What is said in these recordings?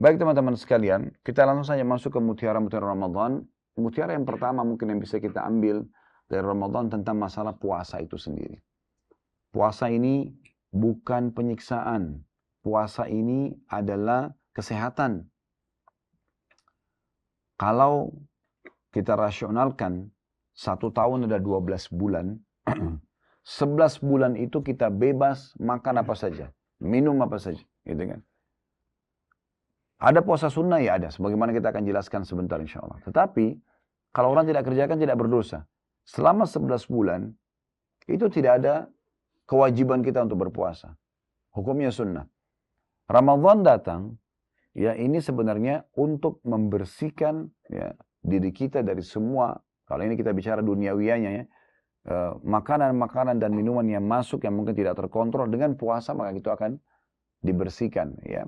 Baik teman-teman sekalian, kita langsung saja masuk ke mutiara-mutiara Ramadan. Mutiara yang pertama mungkin yang bisa kita ambil dari Ramadan tentang masalah puasa itu sendiri. Puasa ini bukan penyiksaan. Puasa ini adalah kesehatan. Kalau kita rasionalkan, 1 tahun ada 12 bulan, 11 bulan itu kita bebas makan apa saja, minum apa saja, gitu kan. Ada puasa sunnah ya ada, sebagaimana kita akan jelaskan sebentar insya Allah. Tetapi, kalau orang tidak kerjakan tidak berdosa. Selama 11 bulan, itu tidak ada kewajiban kita untuk berpuasa. Hukumnya sunnah. Ramadan datang, ya ini sebenarnya untuk membersihkan ya, diri kita dari semua, kalau ini kita bicara duniawianya ya, makanan-makanan dan minuman yang masuk yang mungkin tidak terkontrol dengan puasa, maka itu akan dibersihkan ya.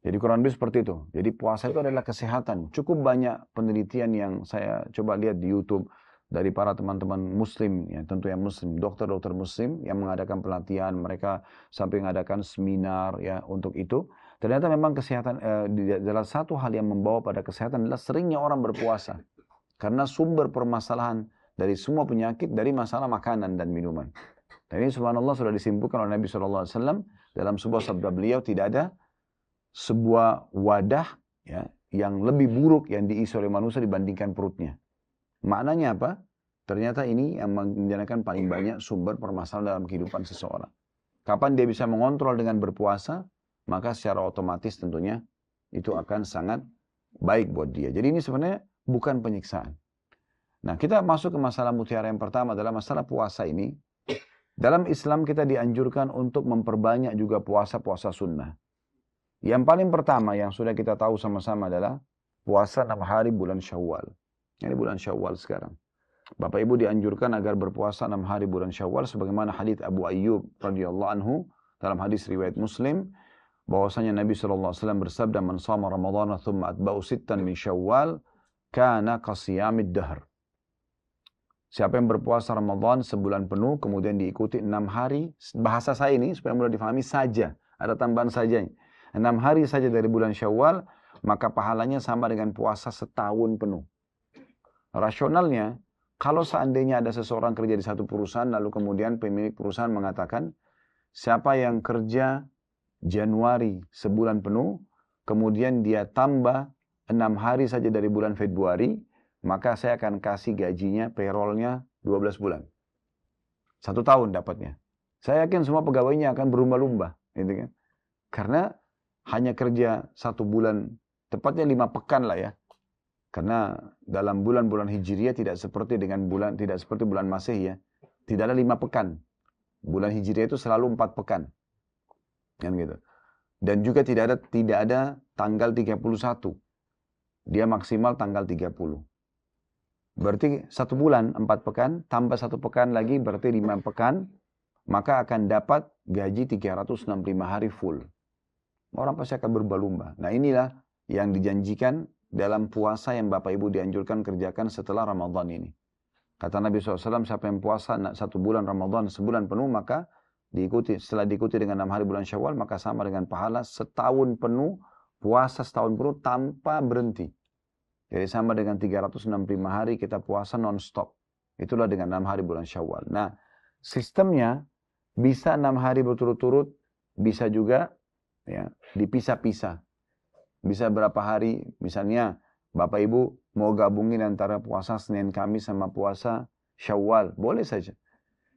Jadi kurang lebih seperti itu. Jadi puasa itu adalah kesehatan. Cukup banyak penelitian yang saya coba lihat di YouTube dari para teman-teman muslim, ya tentu yang muslim, dokter-dokter muslim yang mengadakan pelatihan, mereka sampai mengadakan seminar ya untuk itu. Ternyata memang kesehatan, adalah satu hal yang membawa pada kesehatan adalah seringnya orang berpuasa. Karena sumber permasalahan dari semua penyakit dari masalah makanan dan minuman. Dan ini subhanallah sudah disimpulkan oleh Nabi SAW dalam sebuah sabda beliau, tidak ada sebuah wadah ya, yang lebih buruk yang diisi oleh manusia dibandingkan perutnya. Maknanya apa? Ternyata ini yang menjadikan paling banyak sumber permasalahan dalam kehidupan seseorang. Kapan dia bisa mengontrol dengan berpuasa, maka secara otomatis tentunya itu akan sangat baik buat dia. Jadi ini sebenarnya bukan penyiksaan. Nah, kita masuk ke masalah mutiara yang pertama adalah masalah puasa ini. Dalam Islam kita dianjurkan untuk memperbanyak juga puasa-puasa sunnah. Yang paling pertama yang sudah kita tahu sama-sama adalah puasa 6 hari bulan Syawal. Ini bulan Syawal sekarang. Bapak Ibu dianjurkan agar berpuasa 6 hari bulan Syawal sebagaimana hadits Abu Ayyub radhiyallahu anhu dalam hadis riwayat Muslim bahwasanya Nabi SAW bersabda, "Man shama Ramadhana thumma atba'u sittan min Syawal kana qasiyamid dahr." Siapa yang berpuasa Ramadan sebulan penuh kemudian diikuti 6 hari, bahasa saya ini supaya mudah difahami saja, ada tambahan saja. 6 hari saja dari bulan Syawal, maka pahalanya sama dengan puasa setahun penuh. Rasionalnya, kalau seandainya ada seseorang kerja di satu perusahaan, lalu kemudian pemilik perusahaan mengatakan, siapa yang kerja Januari sebulan penuh, kemudian dia tambah 6 hari saja dari bulan Februari, maka saya akan kasih gajinya, payrollnya 12 bulan. 1 tahun dapatnya. Saya yakin semua pegawainya akan berlumba-lumba. Gitu kan? Karena hanya kerja 1 bulan, tepatnya 5 pekan lah ya. Karena dalam bulan-bulan Hijriah tidak seperti bulan Masehi ya. Tidak ada 5 pekan. Bulan Hijriah itu selalu 4 pekan. Kan gitu. Dan juga tidak ada tanggal 31. Dia maksimal tanggal 30. Berarti 1 bulan 4 pekan, tambah 1 pekan lagi berarti 5 pekan, maka akan dapat gaji 365 hari full. Orang pasti akan berlumba-lumba. Nah inilah yang dijanjikan dalam puasa yang Bapak Ibu dianjurkan kerjakan setelah Ramadan ini. Kata Nabi SAW, siapa yang puasa 1 bulan Ramadan sebulan penuh, maka setelah diikuti dengan 6 hari bulan Syawal, maka sama dengan pahala setahun penuh, puasa setahun penuh tanpa berhenti. Jadi sama dengan 365 hari kita puasa non-stop. Itulah dengan 6 hari bulan Syawal. Nah, sistemnya bisa 6 hari berturut-turut, bisa juga ya, dipisah-pisah. Bisa berapa hari, misalnya Bapak Ibu mau gabungin antara puasa Senin Kamis sama puasa Syawal, boleh saja.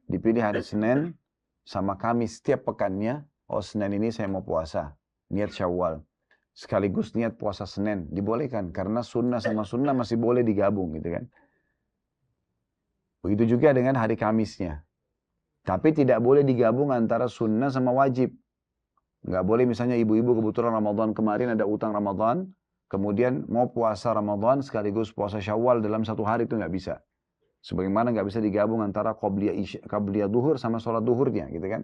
Dipilih hari Senin sama Kamis setiap pekannya, oh Senin ini saya mau puasa, niat Syawal. Sekaligus niat puasa Senin, dibolehkan. Karena sunnah sama sunnah masih boleh digabung gitu kan. Begitu juga dengan hari Kamisnya. Tapi tidak boleh digabung antara sunnah sama wajib. Nggak boleh misalnya ibu-ibu kebetulan Ramadan kemarin ada utang Ramadan, kemudian mau puasa Ramadan sekaligus puasa Syawal dalam 1 hari, itu nggak bisa. Sebagaimana nggak bisa digabung antara qabliyah duhur sama sholat duhurnya gitu kan.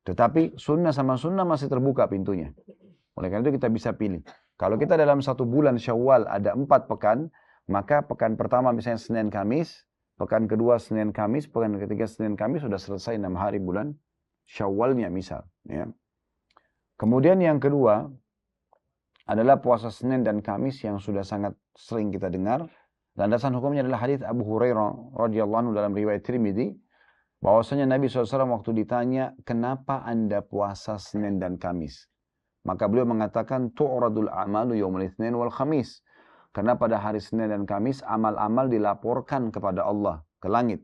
Tetapi sunnah sama sunnah masih terbuka pintunya. Oleh karena itu kita bisa pilih. Kalau kita dalam 1 bulan Syawal ada 4 pekan, maka pekan pertama misalnya Senin Kamis, pekan kedua Senin Kamis, pekan ketiga Senin Kamis, sudah selesai 6 hari bulan Syawalnya misal. Ya. Kemudian yang kedua, adalah puasa Senin dan Kamis yang sudah sangat sering kita dengar. Landasan hukumnya adalah hadis Abu Hurairah radhiyallahu anhu dalam riwayat Tirmidzi, bahwasanya Nabi SAW waktu ditanya, kenapa anda puasa Senin dan Kamis? Maka beliau mengatakan, tu'radul a'malu yaumul itsnin wal khamis. Karena pada hari Senin dan Kamis, amal-amal dilaporkan kepada Allah, ke langit.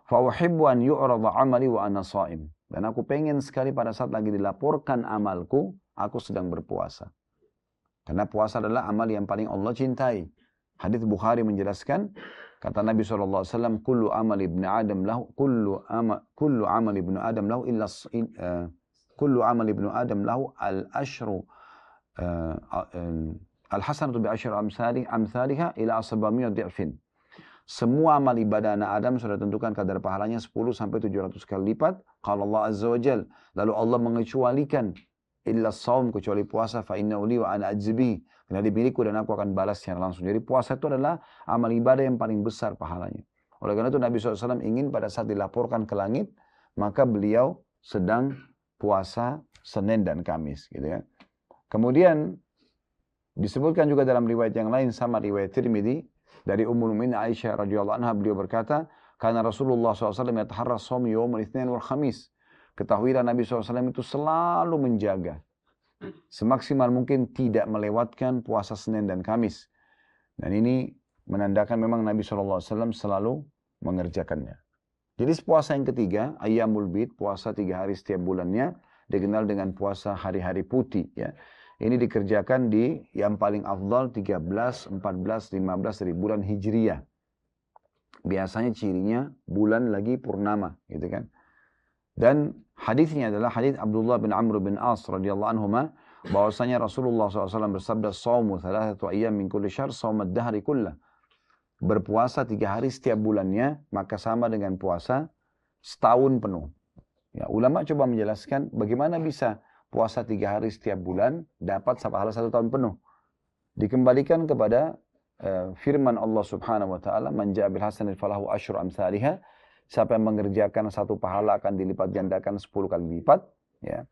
Fa uhibbu an yu'rada 'amali wa ana sha'im. Dan aku pengen sekali pada saat lagi dilaporkan amalku, aku sedang berpuasa. Karena puasa adalah amal yang paling Allah cintai. Hadits Bukhari menjelaskan, kata Nabi SAW, kullu amal ibn Adam lahu, kullu amal ibn Adam lahu illa kullu amal ibn Adam lahu al-ashru al-hasanatu bi asyri amsalihha ila 700 dhifin. Semua amal ibadah anak Adam sudah tentukan kadar pahalanya 10 sampai 700 kali lipat. Qala Allah Azza wa Jal, lalu Allah mengecualikan illa shaum, kecuali puasa, fa innahu li wa ana ajzi, karena dimiliku dan aku akan balas secara langsung. Jadi puasa itu adalah amal ibadah yang paling besar pahalanya. Oleh karena itu Nabi SAW ingin pada saat dilaporkan ke langit, maka beliau sedang puasa Senin dan Kamis, gitu ya. Kemudian disebutkan juga dalam riwayat yang lain, sama riwayat Tirmidzi dari Ummul Mukminin Aisyah radhiyallahu anha, beliau berkata, karena Rasulullah SAW yataharra shaum yaumul itsnin wal khamis. Ketahuilah Nabi SAW itu selalu menjaga semaksimal mungkin tidak melewatkan puasa Senin dan Kamis. Dan ini menandakan memang Nabi SAW selalu mengerjakannya. Jadi puasa yang ketiga, Ayyamul Bid, puasa 3 hari setiap bulannya, dikenal dengan puasa hari-hari putih. Ya. Ini dikerjakan di yang paling afdal 13, 14, 15 dari bulan Hijriyah. Biasanya cirinya bulan lagi purnama, gitu kan. Dan hadisnya adalah hadis Abdullah bin Amr bin As radhiyallahu anhuma, bahwasanya Rasulullah SAW bersabda, "Shaumu 3 ayyam min kulli syahr shaumad dahri kullah." Berpuasa 3 hari setiap bulannya, maka sama dengan puasa setahun penuh. Ya, ulama coba menjelaskan bagaimana bisa puasa 3 hari setiap bulan dapat pahala 1 tahun penuh. Dikembalikan kepada firman Allah Subhanahu wa taala, "Man ja'a bil hasanati falahu asyru amsalihha." Siapa yang mengerjakan 1 pahala akan dilipat gandakan 10 kali lipat, ya.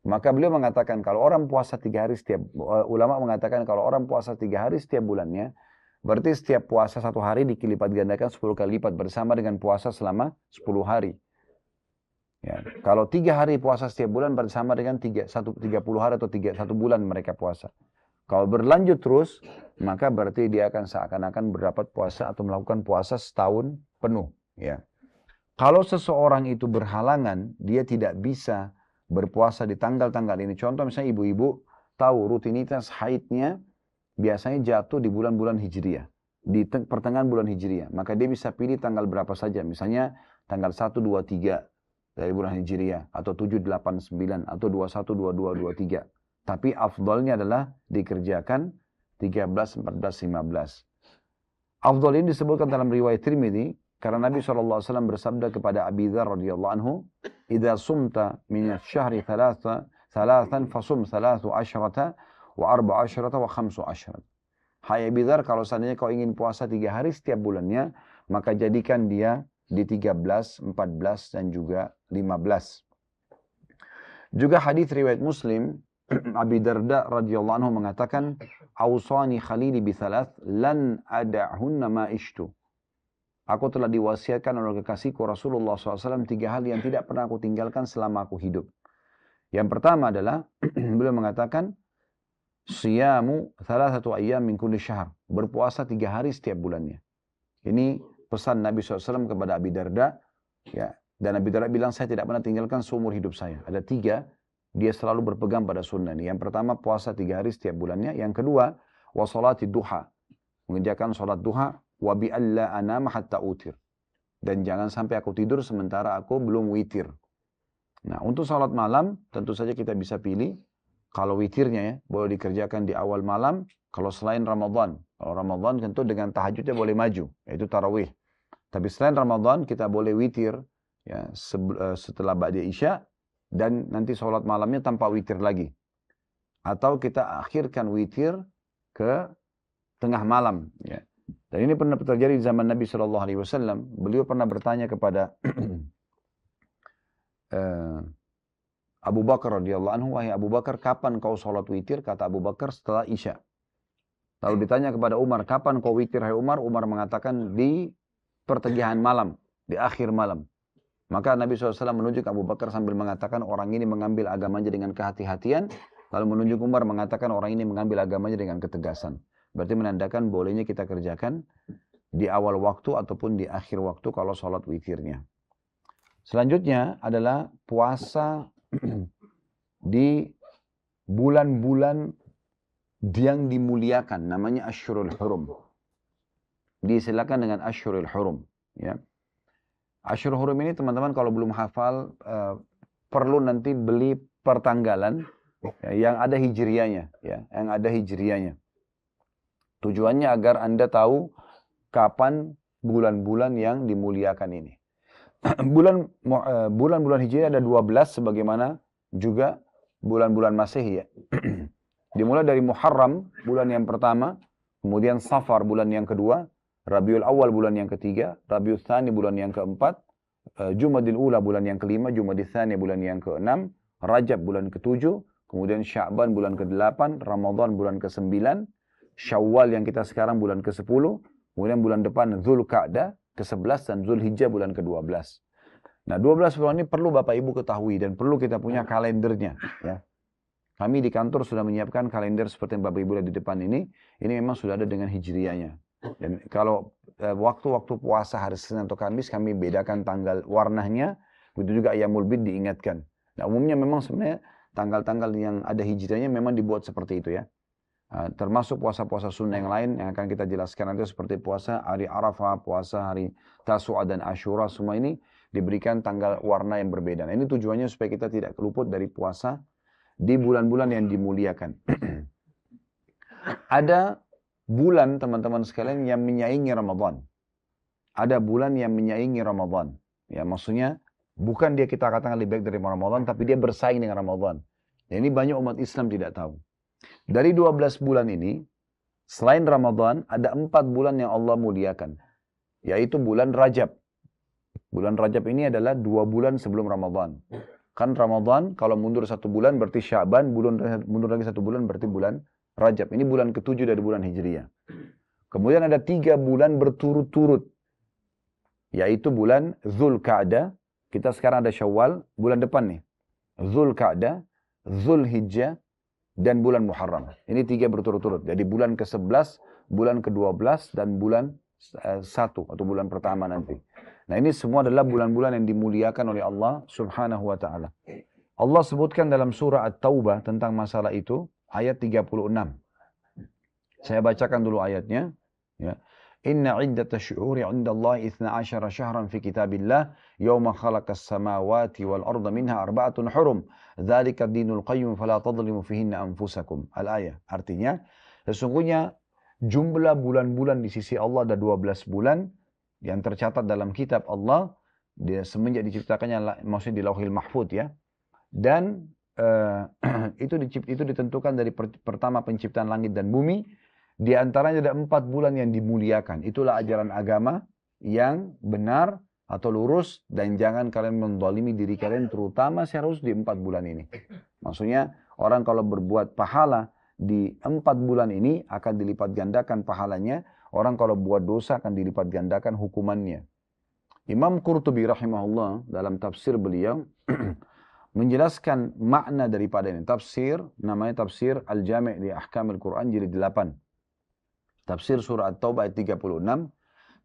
Maka beliau mengatakan kalau orang puasa 3 hari setiap, ulama mengatakan kalau orang puasa 3 hari setiap bulannya, berarti setiap puasa 1 hari dilipat gandakan 10 kali lipat bersama dengan puasa selama 10 hari. Ya. Kalau 3 hari puasa setiap bulan bersama dengan 30 hari atau 1 bulan mereka puasa. Kalau berlanjut terus, maka berarti dia akan seakan-akan berdapat puasa atau melakukan puasa setahun penuh. Ya. Kalau seseorang itu berhalangan, dia tidak bisa berpuasa di tanggal-tanggal ini. Contoh misalnya ibu-ibu tahu rutinitas haidnya biasanya jatuh di bulan-bulan Hijriyah. Di pertengahan bulan Hijriyah. Maka dia bisa pilih tanggal berapa saja. Misalnya tanggal 1, 2, 3 dari bulan Hijriyah. Atau 7, 8, 9. Atau 21, 22, 23. Tapi afdalnya adalah dikerjakan 13, 14, 15. Afdal ini disebutkan dalam riwayat Tirmidzi. Karena Nabi SAW bersabda kepada Abi Dzar radhiyallahu anhu, "Idza sumta min asy-syahri thalathan fasum 13 wa 14 wa 15." Hai Abi Dzar, kalau seandainya kau ingin puasa 3 hari setiap bulannya, maka jadikan dia di 13, 14 dan juga 15. Juga hadis riwayat Muslim, Abi Darda radhiyallahu anhu mengatakan, "Awsani khalili bi thalath lan ada'hunna ma ishtu." Aku telah diwasiatkan oleh kekasihku Rasulullah SAW 3 hal yang tidak pernah aku tinggalkan selama aku hidup. Yang pertama adalah, beliau mengatakan, siyamu 3 ayyam min kulli syahr. Berpuasa 3 hari setiap bulannya. Ini pesan Nabi SAW kepada Abi Darda. Ya, dan Abi Darda bilang, saya tidak pernah tinggalkan seumur hidup saya. Ada 3, dia selalu berpegang pada sunnah ini. Yang pertama, puasa 3 hari setiap bulannya. Yang kedua, wa salati duha. Mengerjakan salat duha. Wa bi alla anama hatta utir. Dan jangan sampai aku tidur sementara aku belum witir. Nah, untuk salat malam tentu saja kita bisa pilih. Kalau witirnya ya, boleh dikerjakan di awal malam. Kalau selain Ramadan. Kalau Ramadan tentu dengan tahajudnya boleh maju, yaitu tarawih. Tapi selain Ramadan kita boleh witir ya, setelah ba'da Isya. Dan nanti salat malamnya tanpa witir lagi. Atau kita akhirkan witir ke tengah malam ya. Dan ini pernah terjadi di zaman Nabi SAW. Beliau pernah bertanya kepada Abu Bakar radhiyallahu anhu, wahai Abu Bakar, kapan kau sholat witir? Kata Abu Bakar, setelah Isya. Lalu ditanya kepada Umar, kapan kau witir, hai Umar? Umar mengatakan, di pertengahan malam, di akhir malam. Maka Nabi SAW menunjuk Abu Bakar sambil mengatakan, orang ini mengambil agamanya dengan kehati-hatian. Lalu menunjuk Umar mengatakan, orang ini mengambil agamanya dengan ketegasan. Berarti menandakan bolehnya kita kerjakan di awal waktu ataupun di akhir waktu kalau sholat witirnya. Selanjutnya adalah puasa di bulan-bulan yang dimuliakan, namanya Ashhurul Hurum. Disilakan dengan Ashhurul Hurum. Ya. Ashhurul Hurum ini teman-teman kalau belum hafal, perlu nanti beli pertanggalan yang ada hijriahnya. Ya, yang ada hijriahnya. Tujuannya agar Anda tahu kapan bulan-bulan yang dimuliakan ini. Bulan-bulan Hijriah ada 12 sebagaimana juga bulan-bulan Masehi ya. Dimulai dari Muharram bulan yang pertama, kemudian Safar bulan yang kedua, Rabiul Awal bulan yang ketiga, Rabiul Tsani bulan yang keempat, Jumadil Ula bulan yang kelima, Jumadil Tsani bulan yang keenam, Rajab bulan ketujuh, kemudian Sya'ban bulan ke-8, Ramadan bulan ke-9, Syawal yang kita sekarang bulan ke-10, kemudian bulan depan Dzulqa'dah ke-11 dan Zulhijjah bulan ke-12. Nah, 12 bulan ini perlu Bapak Ibu ketahui dan perlu kita punya kalendernya. Ya. Kami di kantor sudah menyiapkan kalender seperti yang Bapak Ibu lihat di depan ini. Ini memang sudah ada dengan hijriahnya. Dan kalau waktu-waktu puasa hari Senin atau Kamis kami bedakan tanggal warnanya. Begitu juga Ayyamul Bid diingatkan. Nah, umumnya memang sebenarnya tanggal-tanggal yang ada hijriahnya memang dibuat seperti itu ya. Termasuk puasa-puasa sunnah yang lain yang akan kita jelaskan nanti seperti puasa hari Arafah, puasa hari Tasu'a dan Ashura, semua ini diberikan tanggal warna yang berbeda. Nah, ini tujuannya supaya kita tidak keluput dari puasa di bulan-bulan yang dimuliakan. Ada bulan teman-teman sekalian yang menyaingi Ramadan. Ada bulan yang menyaingi Ramadan. Ya, maksudnya bukan dia kita katakan lebih baik dari Ramadan, tapi dia bersaing dengan Ramadan. Dan ini banyak umat Islam tidak tahu. Dari 12 bulan ini, selain Ramadan, ada 4 bulan yang Allah muliakan. Yaitu bulan Rajab. Bulan Rajab ini adalah 2 bulan sebelum Ramadan. Kan Ramadan, kalau mundur 1 bulan berarti Sya'ban, mundur lagi 1 bulan berarti bulan Rajab. Ini bulan ke-7 dari bulan Hijriah. Kemudian ada 3 bulan berturut-turut. Yaitu bulan Dzulqa'dah. Kita sekarang ada Syawal, bulan depan nih. Dzulqa'dah, Zulhijjah, dan bulan Muharram. Ini 3 berturut-turut. Jadi bulan ke-11, bulan ke-12, dan bulan 1 atau bulan pertama nanti. Nah, ini semua adalah bulan-bulan yang dimuliakan oleh Allah Subhanahu wa taala. Allah sebutkan dalam surah At-Taubah tentang masalah itu ayat 36. Saya bacakan dulu ayatnya, ya. Inna 'iddatash syuhuri 'indallahi 12 syahran fi kitabillah yauma khalaqas samawati wal arda minha arba'atun hurum. Dzalika ad-dinul qayyim fala tadhlimu fihinna anfusakum. Al-ayah. Artinya, sesungguhnya jumlah bulan-bulan di sisi Allah ada 12 bulan yang tercatat dalam kitab Allah semenjak diciptakannya, maksudnya di Lauhil Mahfuz ya. Dan itu ditentukan dari pertama penciptaan langit dan bumi. Di antaranya ada 4 bulan yang dimuliakan. Itulah ajaran agama yang benar atau lurus. Dan jangan kalian mendolimi diri kalian terutama harus di 4 bulan ini. Maksudnya orang kalau berbuat pahala di 4 bulan ini akan dilipat gandakan pahalanya. Orang kalau buat dosa akan dilipat gandakan hukumannya. Imam Qurtubi rahimahullah dalam tafsir beliau menjelaskan makna daripada ini. Tafsir, namanya tafsir Al-Jami' li Ahkamil Quran jilid 8. Tafsir surah At-Taubah ayat 36.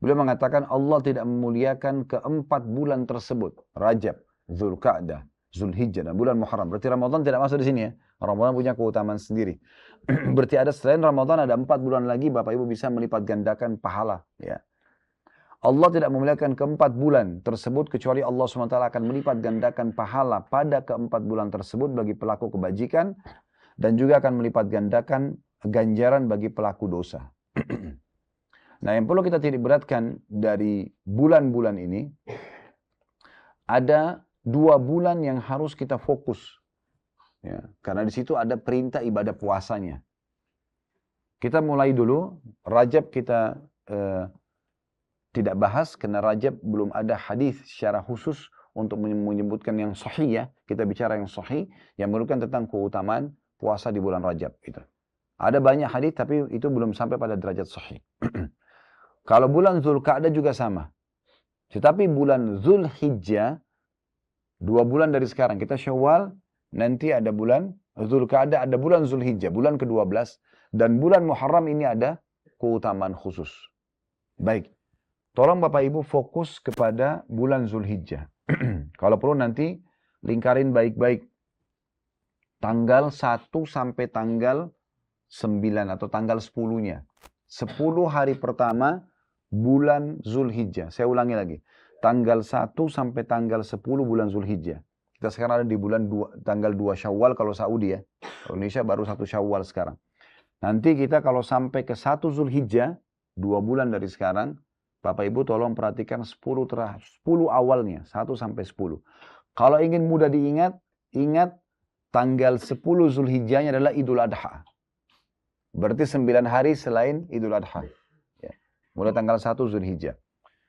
Beliau mengatakan Allah tidak memuliakan keempat bulan tersebut. Rajab, Dzulqa'dah, Zulhijjah, dan bulan Muharram. Berarti Ramadan tidak masuk di sini ya. Ramadan punya keutamaan sendiri. Berarti ada selain Ramadan ada 4 bulan lagi Bapak Ibu bisa melipat gandakan pahala. Ya. Allah tidak memuliakan keempat bulan tersebut kecuali Allah SWT akan melipat gandakan pahala pada keempat bulan tersebut bagi pelaku kebajikan dan juga akan melipat gandakan ganjaran bagi pelaku dosa. Nah, yang perlu kita titik beratkan dari bulan-bulan ini, ada 2 bulan yang harus kita fokus. Ya, karena di situ ada perintah ibadah puasanya. Kita mulai dulu, Rajab kita tidak bahas, karena Rajab belum ada hadis secara khusus untuk menyebutkan yang sahih ya. Kita bicara yang sahih, yang menunjukkan tentang keutamaan puasa di bulan Rajab. Gitu. Ada banyak hadis tapi itu belum sampai pada derajat sahih. Kalau bulan Zulqa'dah juga sama. Tetapi bulan Zulhijjah, 2 bulan dari sekarang, kita Syawal, nanti ada bulan Zulqa'dah, ada bulan Zulhijjah, bulan ke-12. Dan bulan Muharram ini ada keutamaan khusus. Baik. Tolong Bapak Ibu fokus kepada bulan Zulhijjah. Kalau perlu nanti lingkarin baik-baik. Tanggal 1 sampai tanggal 9 atau tanggal 10-nya. 10 hari pertama bulan Zulhijjah. Saya ulangi lagi. Tanggal 1 sampai tanggal 10 bulan Zulhijjah. Kita sekarang ada di bulan tanggal 2 Syawal kalau Saudi ya. Kalau Indonesia baru 1 Syawal sekarang. Nanti kita kalau sampai ke 1 Zulhijjah, 2 bulan dari sekarang, Bapak Ibu tolong perhatikan 10 awalnya, 1 sampai 10. Kalau ingin mudah diingat, ingat tanggal 10 Zulhijjahnya adalah Idul Adha. Berarti 9 hari selain Idul Adha. Ya. Mulai tanggal 1 Zulhijjah.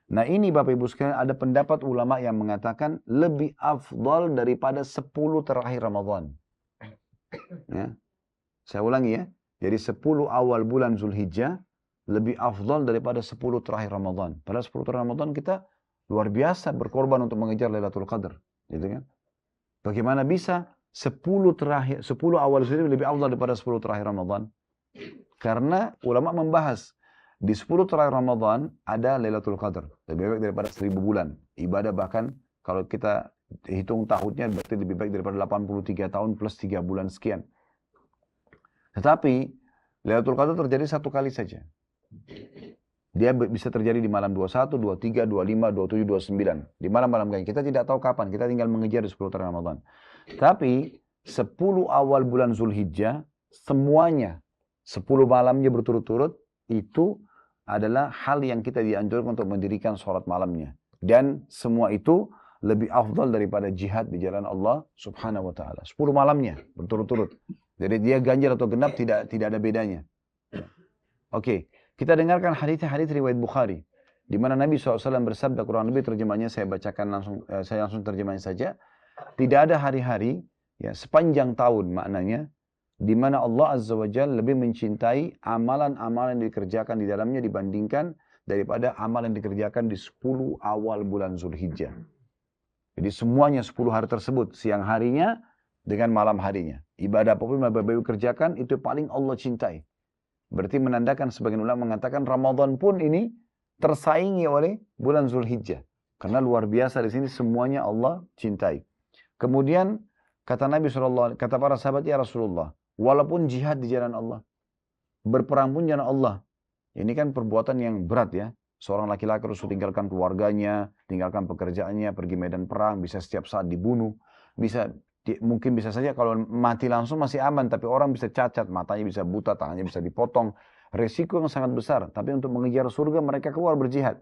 Nah ini Bapak Ibu sekalian ada pendapat ulama yang mengatakan lebih afdal daripada 10 terakhir Ramadan. Ya. Saya ulangi ya. Jadi 10 awal bulan Zulhijjah lebih afdal daripada 10 terakhir Ramadan. Padahal 10 terakhir Ramadan kita luar biasa berkorban untuk mengejar Lailatul Qadar. Gitu kan? Bagaimana bisa 10 awal Zulhijjah lebih afdal daripada 10 terakhir Ramadan? Karena ulama membahas di 10 terakhir Ramadan ada Lailatul Qadar. Lebih baik daripada 1000 bulan. Ibadah bahkan kalau kita hitung tahunnya berarti lebih baik daripada 83 tahun plus 3 bulan sekian. Tetapi Lailatul Qadar terjadi 1 kali saja. Dia bisa terjadi di malam 21, 23, 25, 27, 29. Di malam-malam kayak kita tidak tahu kapan. Kita tinggal mengejar di 10 terakhir Ramadan. Tapi 10 awal bulan Zulhijjah semuanya 10 malamnya berturut-turut itu adalah hal yang kita dianjurkan untuk mendirikan sholat malamnya. Dan semua itu lebih afdal daripada jihad di jalan Allah subhanahu wa ta'ala. 10 malamnya berturut-turut. Jadi dia ganjil atau genap tidak ada bedanya. Oke, kita dengarkan hadis riwayat Bukhari. Di mana Nabi SAW bersabda, kurang lebih terjemahnya saya bacakan langsung, saya langsung terjemahnya saja. Tidak ada hari-hari ya, sepanjang tahun maknanya, di mana Allah Azza wa Jalla lebih mencintai amalan-amalan yang dikerjakan di dalamnya dibandingkan daripada amalan yang dikerjakan di 10 awal bulan Zulhijjah. Jadi semuanya 10 hari tersebut, siang harinya dengan malam harinya. Ibadah apapun yang Bapak Ibu kerjakan, itu paling Allah cintai. Berarti menandakan, sebagian ulama mengatakan Ramadan pun ini tersaingi oleh bulan Zulhijjah. Karena luar biasa di sini semuanya Allah cintai. Kemudian kata Nabi SAW, kata para sahabat, ya Rasulullah, walaupun jihad di jalan Allah, berperang pun jalan Allah. Ini kan perbuatan yang berat ya. Seorang laki-laki harus tinggalkan keluarganya, tinggalkan pekerjaannya, pergi medan perang, bisa setiap saat dibunuh. Mungkin bisa saja kalau mati langsung masih aman, tapi orang bisa cacat, matanya bisa buta, tangannya bisa dipotong. Resiko yang sangat besar. Tapi untuk mengejar surga mereka keluar berjihad.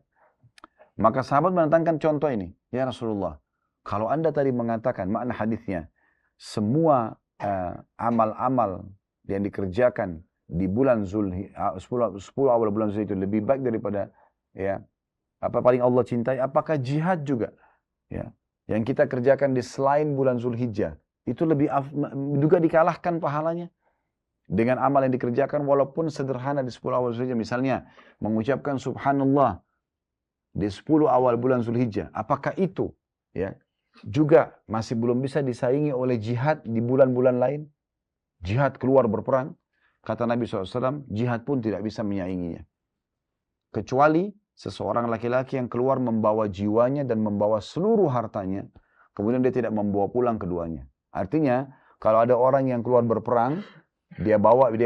Maka sahabat menantangkan contoh ini. Ya Rasulullah, kalau Anda tadi mengatakan makna hadisnya, semua amal-amal yang dikerjakan di bulan 10 awal bulan Zulhijjah itu lebih baik daripada ya apa paling Allah cintai, apakah jihad juga ya yang kita kerjakan di selain bulan Zulhijjah itu lebih juga dikalahkan pahalanya dengan amal yang dikerjakan walaupun sederhana di 10 awal Zulhijjah, misalnya mengucapkan subhanallah di 10 awal bulan Zulhijjah, apakah itu ya juga masih belum bisa disaingi oleh jihad di bulan-bulan lain? Jihad keluar berperang, kata Nabi SAW, jihad pun tidak bisa menyainginya. Kecuali seseorang laki-laki yang keluar membawa jiwanya dan membawa seluruh hartanya, kemudian dia tidak membawa pulang keduanya. Artinya, kalau ada orang yang keluar berperang, dia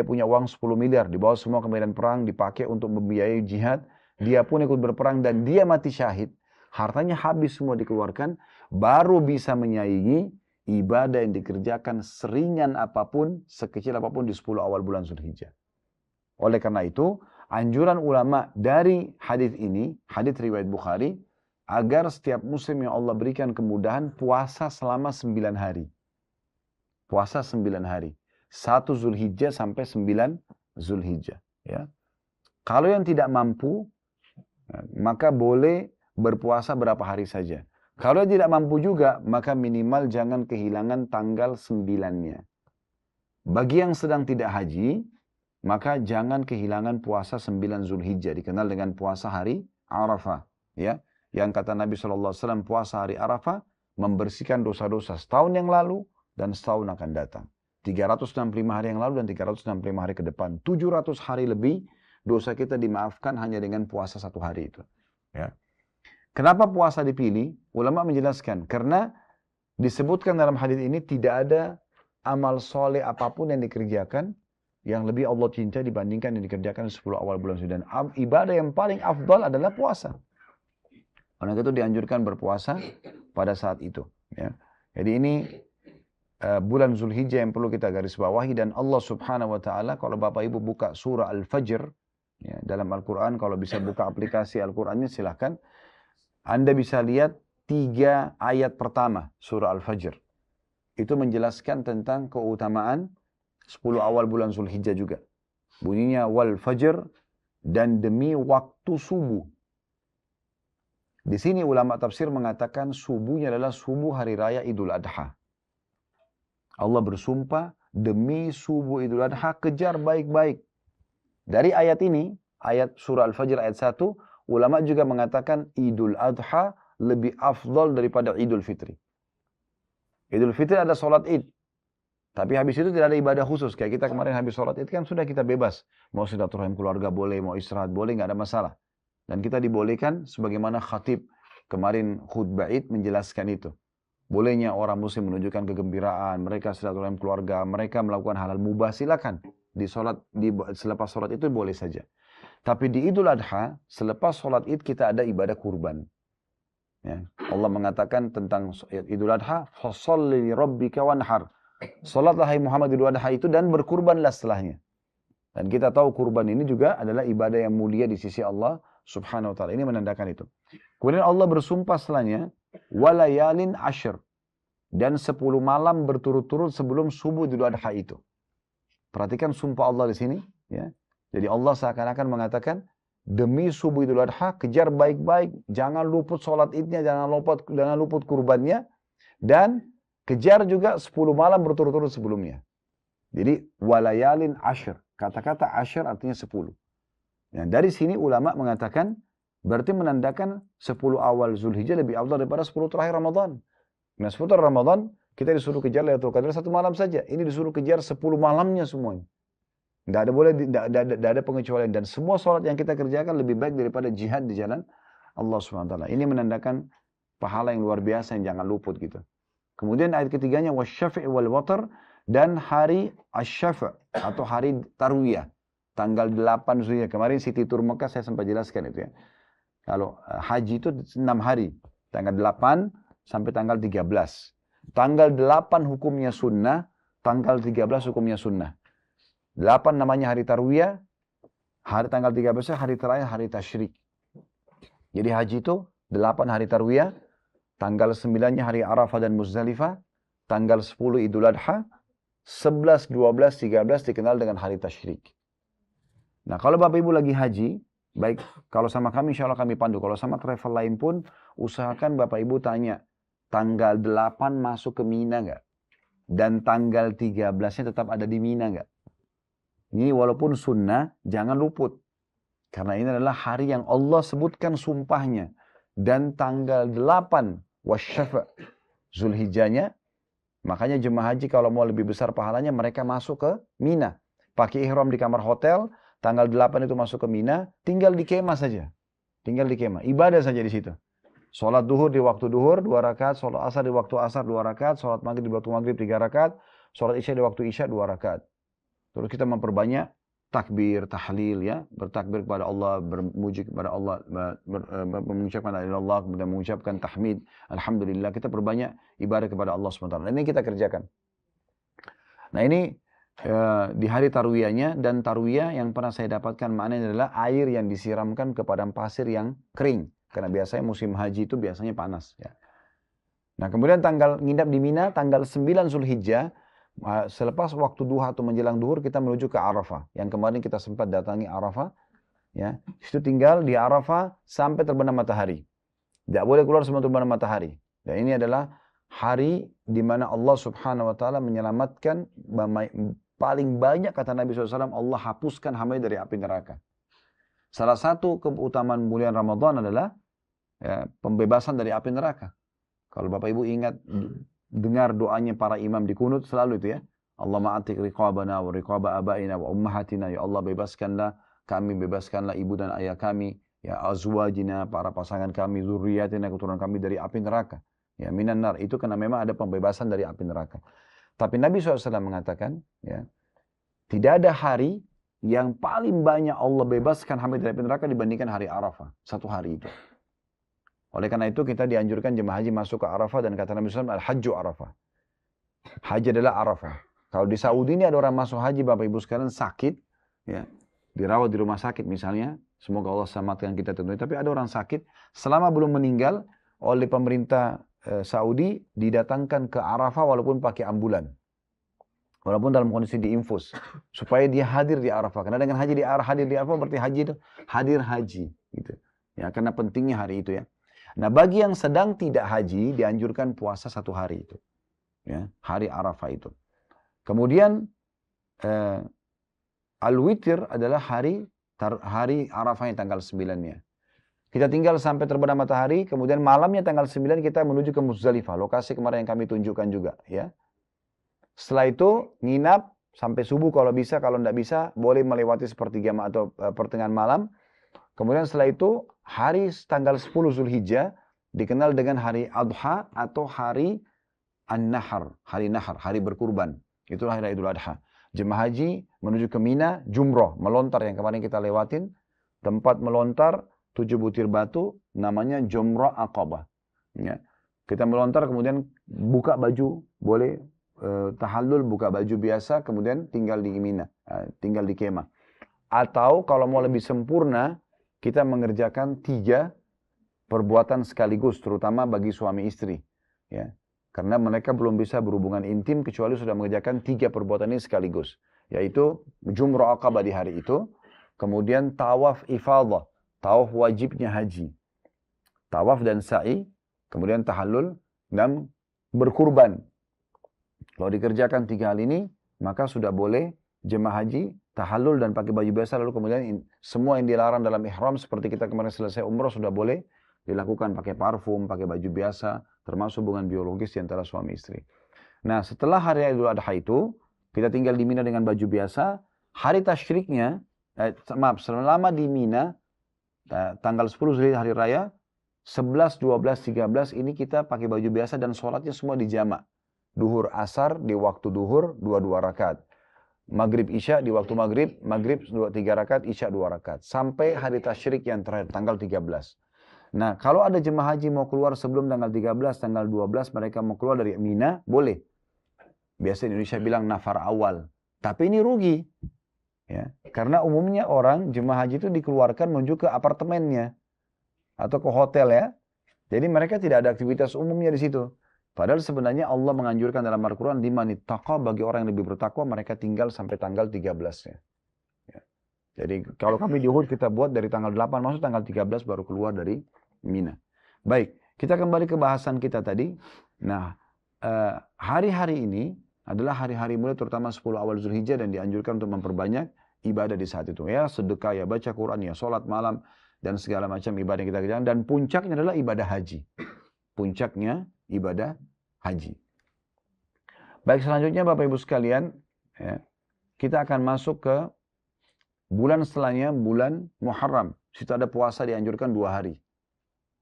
punya uang 10 miliar, dibawa semua ke medan perang, dipakai untuk membiayai jihad, dia pun ikut berperang dan dia mati syahid, hartanya habis semua dikeluarkan, baru bisa menyaingi ibadah yang dikerjakan seringan apapun, sekecil apapun di 10 awal bulan Zulhijjah. Oleh karena itu, anjuran ulama dari hadis ini, hadis riwayat Bukhari, agar setiap muslim yang Allah berikan kemudahan puasa selama 9 hari. Puasa 9 hari. 1 Zulhijjah sampai 9 Zulhijjah. Ya. Kalau yang tidak mampu, maka boleh berpuasa berapa hari saja. Kalau tidak mampu juga, maka minimal jangan kehilangan tanggal 9-nya. Bagi yang sedang tidak haji, maka jangan kehilangan puasa 9 Zulhijjah, dikenal dengan puasa hari Arafah. Ya, yang kata Nabi SAW, puasa hari Arafah membersihkan dosa-dosa setahun yang lalu dan setahun akan datang. 365 hari yang lalu dan 365 hari ke depan. 700 hari lebih dosa kita dimaafkan hanya dengan puasa satu hari itu. Ya. Kenapa puasa dipilih? Ulama menjelaskan, karena disebutkan dalam hadis ini tidak ada amal soleh apapun yang dikerjakan yang lebih Allah cinta dibandingkan yang dikerjakan 10 awal bulan Suci. Dan ibadah yang paling afdal adalah puasa. Karena itu dianjurkan berpuasa pada saat itu. Ya. Jadi ini bulan Zulhijjah yang perlu kita garis bawahi, dan Allah Subhanahu wa taala, kalau Bapak Ibu buka surah Al-Fajr ya, dalam Al-Qur'an, kalau bisa buka aplikasi Al-Qur'annya silahkan. Anda bisa lihat 3 ayat pertama surah Al-Fajr. Itu menjelaskan tentang keutamaan 10 awal bulan Zulhijjah juga. Bunyinya wal fajr, dan demi waktu subuh. Di sini ulama tafsir mengatakan subuhnya adalah subuh hari raya Idul Adha. Allah bersumpah demi subuh Idul Adha, kejar baik-baik. Dari ayat ini, ayat surah Al-Fajr ayat 1, ulama juga mengatakan Idul Adha lebih afdal daripada Idul Fitri. Idul Fitri ada sholat id. Tapi habis itu tidak ada ibadah khusus. Kayak kita kemarin habis sholat id kan sudah kita bebas. Mau silaturahim keluarga boleh, mau istirahat boleh, nggak ada masalah. Dan kita dibolehkan sebagaimana khatib kemarin khutbah id menjelaskan itu. Bolehnya orang muslim menunjukkan kegembiraan, mereka silaturahim keluarga, mereka melakukan halal mubah, silakan. Selepas sholat itu boleh saja. Tapi di Idul Adha, selepas sholat id kita ada ibadah kurban. Ya. Allah mengatakan tentang Idul Adha, fasalli li rabbika wanhar. Salatlah hai Muhammad Idul Adha itu dan berkurbanlah setelahnya. Dan kita tahu kurban ini juga adalah ibadah yang mulia di sisi Allah Subhanahu wa taala. Ini menandakan itu. Kemudian Allah bersumpah setelahnya, walayalin ashr, dan 10 malam berturut-turut sebelum subuh Idul Adha itu. Perhatikan sumpah Allah di sini, ya. Jadi Allah seakan-akan mengatakan, demi subuh Idul Adha, kejar baik-baik, jangan luput sholat idnya, jangan luput kurbannya, dan kejar juga 10 malam berturut-turut sebelumnya. Jadi walayalin ashr, kata-kata ashr artinya 10. Nah, dari sini ulama mengatakan, berarti menandakan 10 awal Zulhijjah lebih afdal daripada 10 terakhir Ramadan. Nah 10 terakhir Ramadan, kita disuruh kejar Lailatul Qadar 1 malam saja. Ini disuruh kejar 10 malamnya semuanya. Tidak ada pengecualian, dan semua sholat yang kita kerjakan lebih baik daripada jihad di jalan Allah SWT. Ini menandakan pahala yang luar biasa yang jangan luput gitu. Kemudian ayat ketiganya wasyafi' wal watar, dan hari asy-syafi' atau hari tarwiyah tanggal 8 Zulhijjah. Kemarin Siti Tur Mekah saya sempat jelaskan itu ya. Kalau haji itu 6 hari, tanggal 8 sampai tanggal 13. Tanggal 8 hukumnya sunnah, tanggal 13 hukumnya sunnah. 8 namanya hari tarwiyah, hari tanggal 13 hari terakhir hari tasyrik. Jadi haji itu 8 hari tarwiyah, tanggal 9-nya hari Arafah dan Muzdalifah, tanggal 10 Idul Adha, 11, 12, 13 dikenal dengan hari tasyrik. Nah kalau Bapak Ibu lagi haji, baik kalau sama kami insya Allah kami pandu, kalau sama travel lain pun usahakan Bapak Ibu tanya, tanggal 8 masuk ke Mina nggak? Dan tanggal 13-nya tetap ada di Mina nggak? Ini walaupun sunnah, jangan luput. Karena ini adalah hari yang Allah sebutkan sumpahnya. Dan tanggal 8 wasyafa' Zulhijjahnya, makanya jemaah haji kalau mau lebih besar pahalanya, mereka masuk ke Mina. Pakai ihram di kamar hotel, tanggal 8 itu masuk ke Mina, tinggal di kemah saja. Tinggal di kemah, ibadah saja di situ. Sholat duhur di waktu duhur, 2 rakaat, sholat asar di waktu asar, 2 rakaat, sholat maghrib di waktu maghrib, 3 rakaat, sholat isya di waktu isya, 2 rakaat. Terus kita memperbanyak takbir, tahlil ya, bertakbir kepada Allah, bermuji kepada Allah, mengucapkan la ilaha illallah, kemudian mengucapkan tahmid, alhamdulillah, kita perbanyak ibadah kepada Allah SWT. Ini kita kerjakan. Nah ini di hari tarwiyahnya, dan tarwiyah yang pernah saya dapatkan maknanya adalah air yang disiramkan ke padang pasir yang kering. Karena biasanya musim haji itu biasanya panas ya. Nah kemudian nginap di Mina tanggal 9 Zulhijjah. Selepas waktu duha atau menjelang duhur kita menuju ke Arafah. Yang kemarin kita sempat datangi Arafah. Ya, itu tinggal di Arafah sampai terbenam matahari. Tidak boleh keluar sebelum terbenam matahari. Dan ini adalah hari di mana Allah Subhanahu wa taala menyelamatkan paling banyak, kata Nabi SAW, Allah hapuskan hamba dari api neraka. Salah satu keutamaan bulan Ramadan adalah pembebasan dari api neraka. Kalau Bapak Ibu ingat, dengar doanya para imam di kunut selalu itu ya. Allahumma atik riqabana wa riqaba abaina wa ummahatina. Ya Allah, bebaskanlah kami, bebaskanlah ibu dan ayah kami. Ya azwajina, para pasangan kami, zurriyatina, keturunan kami dari api neraka. Ya minan nar, itu karena memang ada pembebasan dari api neraka. Tapi Nabi SAW mengatakan, ya, tidak ada hari yang paling banyak Allah bebaskan hamba dari api neraka dibandingkan hari Arafah. Satu hari itu. Oleh karena itu kita dianjurkan jemaah haji masuk ke Arafah, dan kata Nabi SAW, Al-Hajju Arafah. Haji adalah Arafah. Kalau di Saudi ini ada orang masuk haji, Bapak Ibu sekalian, sakit, ya, dirawat di rumah sakit misalnya, semoga Allah selamatkan kita tentunya, tapi ada orang sakit, selama belum meninggal, oleh pemerintah Saudi didatangkan ke Arafah walaupun pakai ambulan. Walaupun dalam kondisi diinfus, supaya dia hadir di Arafah. Karena dengan hadir di Arafah berarti haji itu hadir haji, gitu. Ya, karena pentingnya hari itu ya. Nah, bagi yang sedang tidak haji dianjurkan puasa satu hari itu, ya, hari Arafah itu. Kemudian Al-Witir adalah hari Arafah yang tanggal 9-nya. Kita tinggal sampai terbenam matahari, kemudian malamnya tanggal 9 kita menuju ke Muzdalifah, lokasi kemarin yang kami tunjukkan juga, ya. Setelah itu nginap sampai subuh kalau bisa, kalau tidak bisa boleh melewati sepertiga atau pertengahan malam. Kemudian setelah itu hari tanggal 10 Zulhijjah dikenal dengan hari Adha atau hari An-Nahar, hari berkurban. Itulah hari Idul Adha. Jemaah haji menuju ke Mina, jumroh, melontar yang kemarin kita lewatin, tempat melontar 7 butir batu, namanya Jumrah Aqabah. Ya. Kita melontar, kemudian buka baju, boleh tahallul, buka baju biasa, kemudian tinggal di Mina, tinggal di kemah. Atau kalau mau lebih sempurna, kita mengerjakan 3 perbuatan sekaligus, terutama bagi suami istri. Ya. Karena mereka belum bisa berhubungan intim kecuali sudah mengerjakan 3 perbuatan ini sekaligus. Yaitu Jumrah Aqabah di hari itu, kemudian tawaf ifadah, tawaf wajibnya haji, tawaf dan sa'i, kemudian tahallul dan berkurban. Kalau dikerjakan 3 hal ini, maka sudah boleh jemaah haji tahallul dan pakai baju biasa, lalu kemudian semua yang dilarang dalam ihram seperti kita kemarin selesai umrah sudah boleh dilakukan, pakai parfum, pakai baju biasa, termasuk hubungan biologis di antara suami istri. Nah, setelah hari Idul Adha itu, kita tinggal di Mina dengan baju biasa. Hari tasyriknya, selama di Mina, tanggal 10 Zulhijjah hari raya, 11, 12, 13 ini kita pakai baju biasa dan sholatnya semua di jamak. Duhur asar di waktu duhur 2 rakaat. Maghrib isya di waktu maghrib 3 rakaat, isya 2 rakaat. Sampai hari tasyrik yang terakhir, tanggal 13. Nah, kalau ada jemaah haji mau keluar sebelum tanggal 13, tanggal 12 mereka mau keluar dari Mina, boleh. Biasa Indonesia bilang nafar awal. Tapi ini rugi. Ya, karena umumnya orang jemaah haji itu dikeluarkan menuju ke apartemennya atau ke hotel ya. Jadi mereka tidak ada aktivitas umumnya di situ. Padahal sebenarnya Allah menganjurkan dalam Al-Quran, liman ittaqa, bagi orang yang lebih bertakwa mereka tinggal sampai tanggal 13-nya. Ya. Jadi kalau kami di Uhud kita buat dari tanggal 8 masuk tanggal 13 baru keluar dari Mina. Baik, kita kembali ke bahasan kita tadi. Nah, hari-hari ini adalah hari-hari mulai terutama 10 awal Zulhijjah dan dianjurkan untuk memperbanyak ibadah di saat itu. Ya, sedekah, ya baca Quran, ya sholat malam, dan segala macam ibadah yang kita kerjakan. Dan puncaknya adalah ibadah haji. Puncaknya ibadah haji. Baik, selanjutnya Bapak Ibu sekalian, ya, kita akan masuk ke bulan setelahnya, bulan Muharram. Situ ada puasa dianjurkan 2 hari.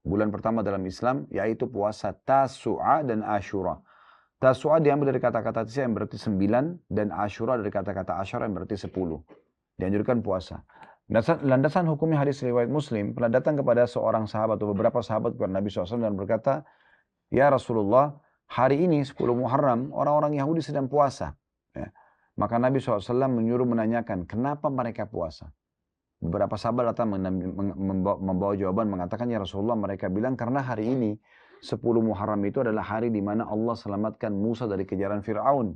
Bulan pertama dalam Islam yaitu puasa Tasu'a dan Ashura. Tasu'a diambil dari kata-kata Tisa yang berarti 9 dan Ashura dari kata-kata Asyara yang berarti 10. Dianjurkan puasa. Landasan hukumnya hadis riwayat Muslim pernah datang kepada seorang sahabat atau beberapa sahabat kepada Nabi SAW dan berkata, "Ya Rasulullah, hari ini 10 Muharram orang-orang Yahudi sedang puasa." Ya. Maka Nabi SAW menyuruh menanyakan kenapa mereka puasa. Beberapa sahabat datang membawa jawaban mengatakan, "Ya Rasulullah, mereka bilang karena hari ini 10 Muharram itu adalah hari di mana Allah selamatkan Musa dari kejaran Fir'aun."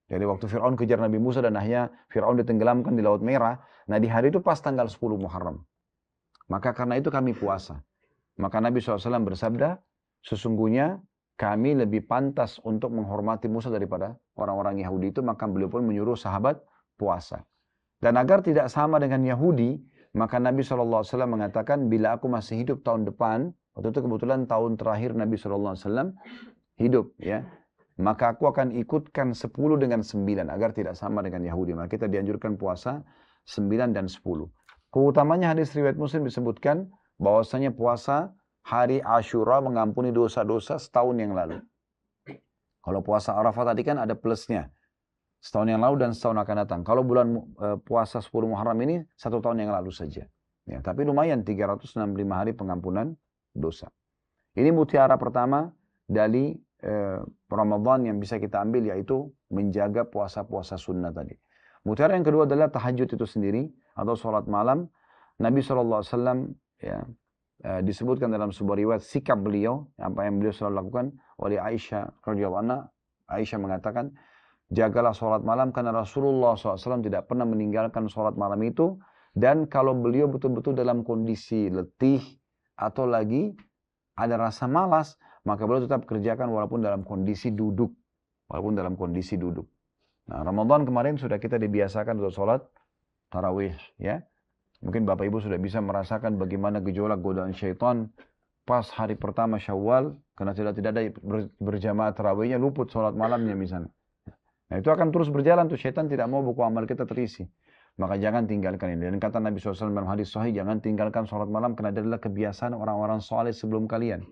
Jadi waktu Fir'aun kejar Nabi Musa dan akhirnya Fir'aun ditenggelamkan di Laut Merah. Nah di hari itu pas tanggal 10 Muharram. Maka karena itu kami puasa. Maka Nabi SAW bersabda, sesungguhnya kami lebih pantas untuk menghormati Musa daripada orang-orang Yahudi itu, maka beliau pun menyuruh sahabat puasa. Dan agar tidak sama dengan Yahudi, maka Nabi SAW mengatakan, bila aku masih hidup tahun depan, waktu itu kebetulan tahun terakhir Nabi SAW hidup, ya, maka aku akan ikutkan 10 dengan 9, agar tidak sama dengan Yahudi. Maka kita dianjurkan puasa 9 dan 10. Keutamanya hadis riwayat Muslim disebutkan, bahwasanya puasa hari Ashura mengampuni dosa-dosa setahun yang lalu. Kalau puasa Arafah tadi kan ada plusnya. Setahun yang lalu dan setahun akan datang. Kalau bulan puasa 10 Muharram ini 1 tahun yang lalu saja. Ya, tapi lumayan 365 hari pengampunan dosa. Ini mutiara pertama dari Ramadan yang bisa kita ambil, yaitu menjaga puasa-puasa sunnah tadi. Mutiara yang kedua adalah tahajud itu sendiri atau sholat malam. Nabi SAW ya, disebutkan dalam sebuah riwayat sikap beliau, apa yang beliau selalu lakukan oleh Aisyah radhiyallahu anha. Aisyah mengatakan, jagalah sholat malam karena Rasulullah SAW tidak pernah meninggalkan sholat malam itu. Dan kalau beliau betul-betul dalam kondisi letih atau lagi ada rasa malas, maka beliau tetap kerjakan walaupun dalam kondisi duduk. Walaupun dalam kondisi duduk. Nah, Ramadan kemarin sudah kita dibiasakan untuk sholat tarawih, ya. Mungkin Bapak Ibu sudah bisa merasakan bagaimana gejolak godaan syaitan pas hari pertama Syawal, karena tidak ada berjamaah tarawihnya, luput sholat malamnya misalnya. Nah, itu akan terus berjalan tuh, syaitan tidak mau buku amal kita terisi. Maka jangan tinggalkan ini. Dan kata Nabi SAW dalam hadis sahih, jangan tinggalkan sholat malam karena itu adalah kebiasaan orang-orang soleh sebelum kalian.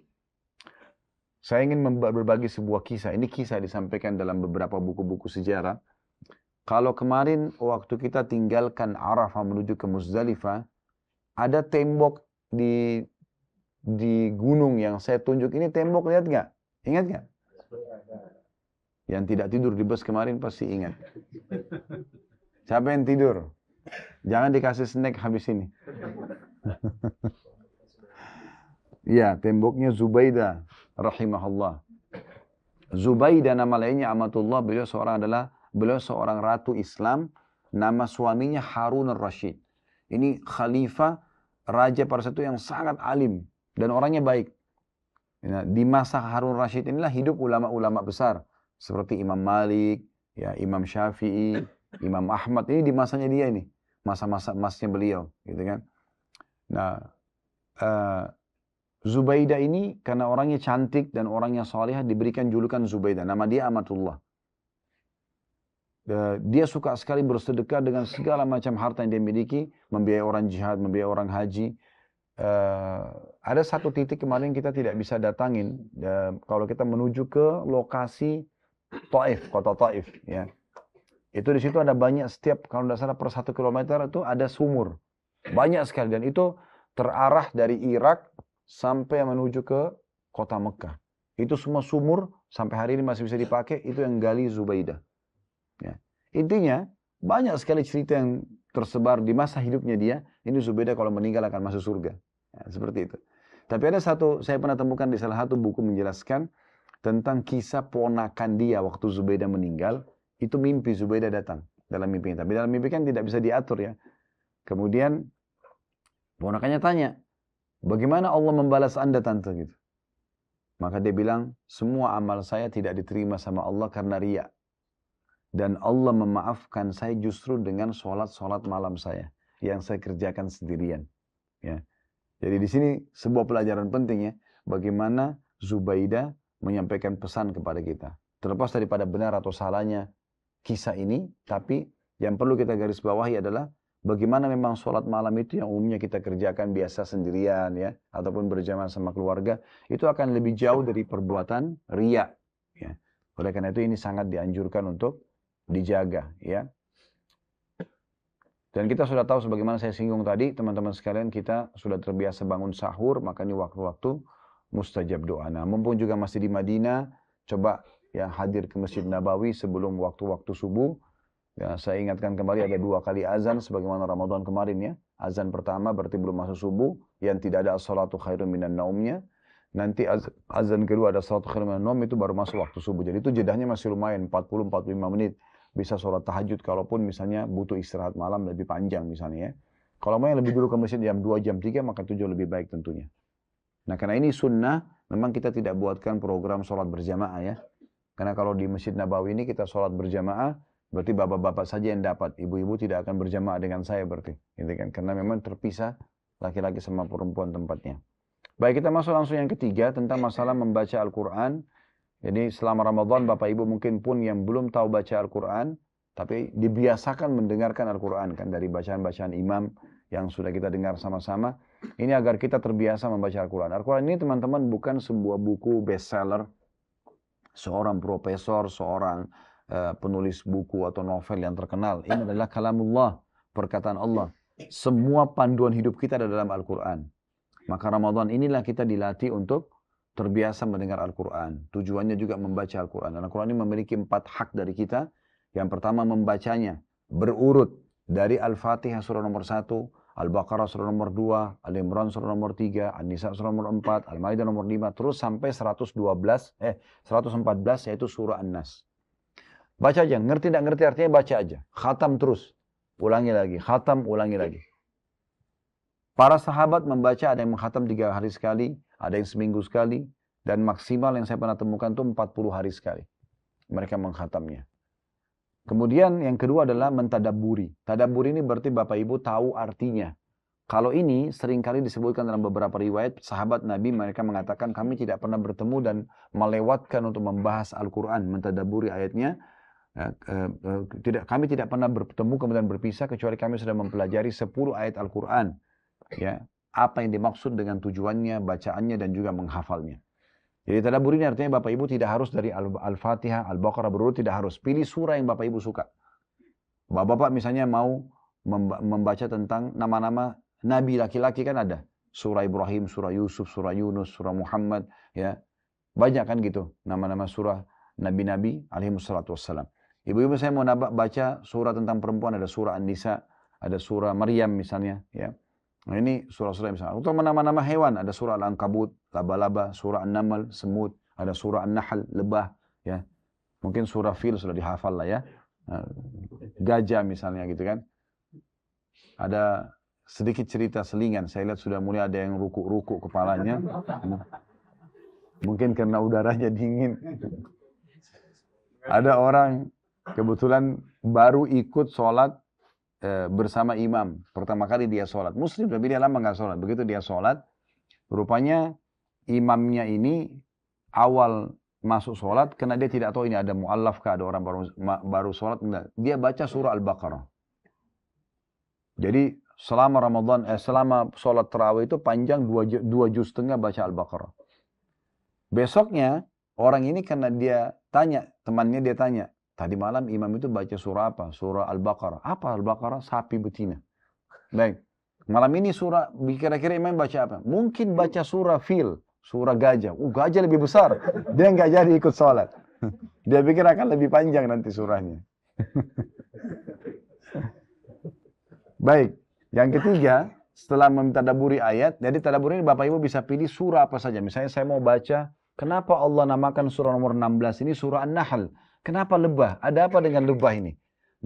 Saya ingin berbagi sebuah kisah. Ini kisah disampaikan dalam beberapa buku-buku sejarah. Kalau kemarin waktu kita tinggalkan Arafah menuju ke Muzdalifah, ada tembok di gunung yang saya tunjuk ini, tembok, lihat nggak? Ingat nggak? Yang tidak tidur di bus kemarin pasti ingat. Siapa yang tidur? Jangan dikasih snack habis ini. Ya, temboknya Zubaidah rahimahullah. Zubaidah nama lainnya Amatullah, beliau seorang ratu Islam, nama suaminya Harun al-Rashid. Ini khalifah, raja pada satu yang sangat alim dan orangnya baik. Nah, di masa Harun al-Rashid inilah hidup ulama-ulama besar seperti Imam Malik, ya, Imam Syafi'i, Imam Ahmad. Ini di masanya dia ini, masa-masa emasnya beliau, gitu kan. Nah, Zubaidah ini karena orangnya cantik dan orangnya salihah diberikan julukan Zubaidah. Nama dia Amatullah. Dia suka sekali bersedekah dengan segala macam harta yang dia miliki, membiayai orang jihad, membiayai orang haji. Ada satu titik kemarin kita tidak bisa datangin, kalau kita menuju ke lokasi Taif, kota Taif, ya. Itu di situ ada banyak, setiap kalau tidak salah per 1 kilometer itu ada sumur, banyak sekali, dan itu terarah dari Irak sampai menuju ke kota Mekah. Itu semua sumur sampai hari ini masih bisa dipakai, itu yang gali Zubaidah. Ya. Intinya banyak sekali cerita yang tersebar di masa hidupnya dia. Ini Zubaidah kalau meninggal akan masuk surga. Ya, seperti itu. Tapi ada satu, saya pernah temukan di salah satu buku menjelaskan tentang kisah ponakan dia waktu Zubaidah meninggal. Itu mimpi Zubaidah datang dalam mimpinya. Tapi dalam mimpi kan tidak bisa diatur, ya. Kemudian ponakannya tanya, bagaimana Allah membalas Anda, tante, gitu. Maka dia bilang, semua amal saya tidak diterima sama Allah karena riya. Dan Allah memaafkan saya justru dengan sholat malam saya yang saya kerjakan sendirian. Ya. Jadi di sini sebuah pelajaran penting, ya, bagaimana Zubaidah menyampaikan pesan kepada kita. Terlepas daripada benar atau salahnya kisah ini, tapi yang perlu kita garis bawahi adalah bagaimana memang sholat malam itu yang umumnya kita kerjakan biasa sendirian, ya, ataupun berjamaah sama keluarga, itu akan lebih jauh dari perbuatan riya. Ya. Oleh karena itu ini sangat dianjurkan untuk dijaga, ya. Dan kita sudah tahu sebagaimana saya singgung tadi, teman-teman sekalian, kita sudah terbiasa bangun sahur, maka ini waktu-waktu mustajab doa. Nah, mumpung juga masih di Madinah, coba ya hadir ke Masjid Nabawi sebelum waktu-waktu subuh. Ya, saya ingatkan kembali ada 2 kali azan sebagaimana Ramadan kemarin, ya. Azan pertama berarti belum masuk subuh, yang tidak ada as-salatu khairun minan naumnya. Nanti azan kedua ada as-salatu khairun minan naum, itu baru masuk waktu subuh. Jadi itu jedahnya masih lumayan, 40-45 menit. Bisa sholat tahajud kalaupun misalnya butuh istirahat malam lebih panjang misalnya, ya. Kalau mau yang lebih dulu ke masjid jam 2, jam 3, maka itu jauh lebih baik tentunya. Nah, karena ini sunnah, Memang kita tidak buatkan program sholat berjamaah ya. Karena kalau di Masjid Nabawi ini kita sholat berjamaah, berarti bapak-bapak saja yang dapat. Ibu-ibu tidak akan berjamaah dengan saya berarti. Gitu kan? Karena memang terpisah laki-laki sama perempuan tempatnya. Baik, kita masuk langsung yang ketiga tentang masalah membaca Al-Quran. Jadi selama Ramadan Bapak Ibu mungkin pun yang belum tahu baca Al-Quran, tapi dibiasakan mendengarkan Al-Quran kan dari bacaan-bacaan imam yang sudah kita dengar sama-sama. Ini agar kita terbiasa membaca Al-Quran. Al-Quran ini teman-teman bukan sebuah buku bestseller, seorang profesor, seorang penulis buku atau novel yang terkenal. Ini adalah kalamullah, perkataan Allah. Semua panduan hidup kita ada dalam Al-Quran. Maka Ramadan inilah kita dilatih untuk terbiasa mendengar Al-Quran. Tujuannya juga membaca Al-Quran. Dan Al-Quran ini memiliki 4 hak dari kita. Yang pertama membacanya berurut dari Al-Fatihah surah nomor 1, Al-Baqarah surah nomor 2, Al-Imran surah nomor 3, An-Nisa surah nomor 4, Al-Maidah nomor 5, terus sampai 114 yaitu surah An-Nas. Baca aja, ngerti tidak ngerti artinya baca aja. Khatam terus, ulangi lagi, khatam, ulangi lagi. Para sahabat membaca ada yang menghatam 3 hari sekali, ada yang seminggu sekali, dan maksimal yang saya pernah temukan itu 40 hari sekali. Mereka menghatamnya. Kemudian yang kedua adalah mentadaburi. Tadaburi ini berarti Bapak Ibu tahu artinya. Kalau ini seringkali disebutkan dalam beberapa riwayat, sahabat Nabi mereka mengatakan kami tidak pernah bertemu dan melewatkan untuk membahas Al-Quran, mentadaburi ayatnya. Kami tidak pernah bertemu kemudian berpisah kecuali kami sudah mempelajari 10 ayat Al-Quran. Ya, apa yang dimaksud dengan tujuannya, bacaannya dan juga menghafalnya. Jadi tadabbur ini artinya Bapak Ibu tidak harus dari Al-Fatihah, Al-Baqarah berurut, tidak harus. Pilih surah yang Bapak Ibu suka. Bapak-bapak misalnya mau membaca tentang nama-nama Nabi laki-laki kan ada. Surah Ibrahim, surah Yusuf, surah Yunus, surah Muhammad. Ya, banyak kan gitu nama-nama surah Nabi-Nabi alaihissalatu wassalam. Ibu-ibu saya mau baca surah tentang perempuan, ada surah An-Nisa, ada surah Maryam misalnya. Ya. Nah ini surah-surah misalnya. Untuk nama-nama hewan, ada surah Al-Ankabut, laba-laba, surah An-Naml, semut, ada surah An-Nahl, lebah. Ya. Mungkin surah Fil sudah dihafal lah ya. Gajah misalnya gitu kan. Ada sedikit cerita selingan. Saya lihat sudah mulai ada yang ruku-ruku kepalanya. Mungkin karena udaranya dingin. Ada orang kebetulan baru ikut sholat bersama imam. Pertama kali dia sholat. Muslim, tapi dia lama nggak sholat. Begitu dia sholat, rupanya imamnya ini awal masuk sholat, karena dia tidak tahu ini ada mu'allaf kah, ada orang baru sholat. Enggak. Dia baca surah Al-Baqarah. Jadi selama Ramadan, selama sholat tarawih itu panjang 2 juz setengah baca Al-Baqarah. Besoknya, orang ini karena dia tanya, temannya dia tanya, tadi malam imam itu baca surah apa? Surah Al-Baqarah. Apa Al-Baqarah? Sapi betina. Baik. Malam ini surah, kira-kira imam baca apa? Mungkin baca surah Fil, surah gajah. Gajah lebih besar. Dia nggak jadi ikut sholat. Dia pikir akan lebih panjang nanti surahnya. Baik. Yang ketiga, setelah mentadaburi ayat, jadi tadabur ini Bapak Ibu bisa pilih surah apa saja. Misalnya saya mau baca, kenapa Allah namakan surah nomor 16 ini surah An-Nahl? Kenapa lebah? Ada apa dengan lebah ini?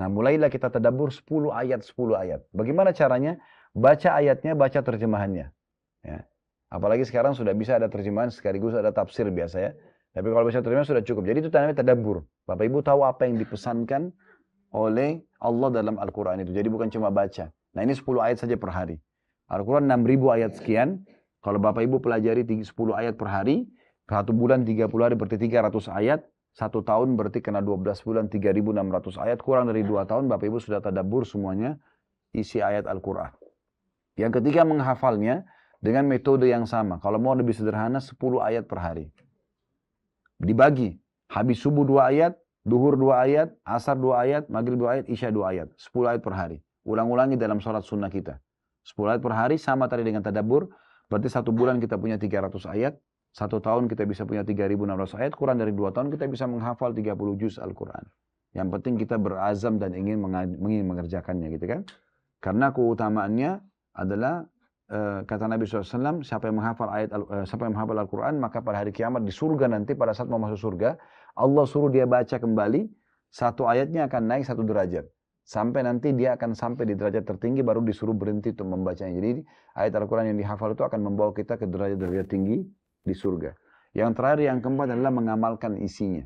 Nah, mulailah kita tadabbur 10 ayat, 10 ayat. Bagaimana caranya? Baca ayatnya, baca terjemahannya. Ya. Apalagi sekarang sudah bisa ada terjemahan sekaligus ada tafsir biasa ya. Tapi kalau baca terjemahan sudah cukup. Jadi itu namanya tadabbur. Bapak Ibu tahu apa yang dipesankan oleh Allah dalam Al-Quran itu. Jadi bukan cuma baca. Nah, ini 10 ayat saja per hari. Al-Quran 6.000 ayat sekian. Kalau Bapak Ibu pelajari 10 ayat per hari, 1 bulan 30 hari berarti 300 ayat. 1 tahun berarti kena 12 bulan 3.600 ayat. Kurang dari 2 tahun Bapak Ibu sudah tadabbur semuanya isi ayat Al-Quran. Yang ketiga menghafalnya dengan metode yang sama. Kalau mau lebih sederhana 10 ayat per hari. Dibagi. Habis subuh 2 ayat, duhur 2 ayat, asar 2 ayat, maghrib 2 ayat, isya 2 ayat. 10 ayat per hari. Ulang-ulangi dalam sholat sunnah kita. 10 ayat per hari sama tadi dengan tadabbur. Berarti 1 bulan kita punya 300 ayat. 1 tahun kita bisa punya 3.600 ayat. Kurang dari 2 tahun kita bisa menghafal 30 juz Al-Quran. Yang penting kita berazam dan ingin mengerjakannya gitu kan. Karena keutamaannya adalah kata Nabi SAW, siapa yang menghafal Al-Quran, maka pada hari kiamat di surga nanti pada saat mau masuk surga, Allah suruh dia baca kembali, 1 ayatnya akan naik 1 derajat. Sampai nanti dia akan sampai di derajat tertinggi, baru disuruh berhenti untuk membacanya. Jadi ayat Al-Quran yang dihafal itu akan membawa kita ke derajat-derajat tinggi di surga. Yang terakhir, yang keempat adalah mengamalkan isinya.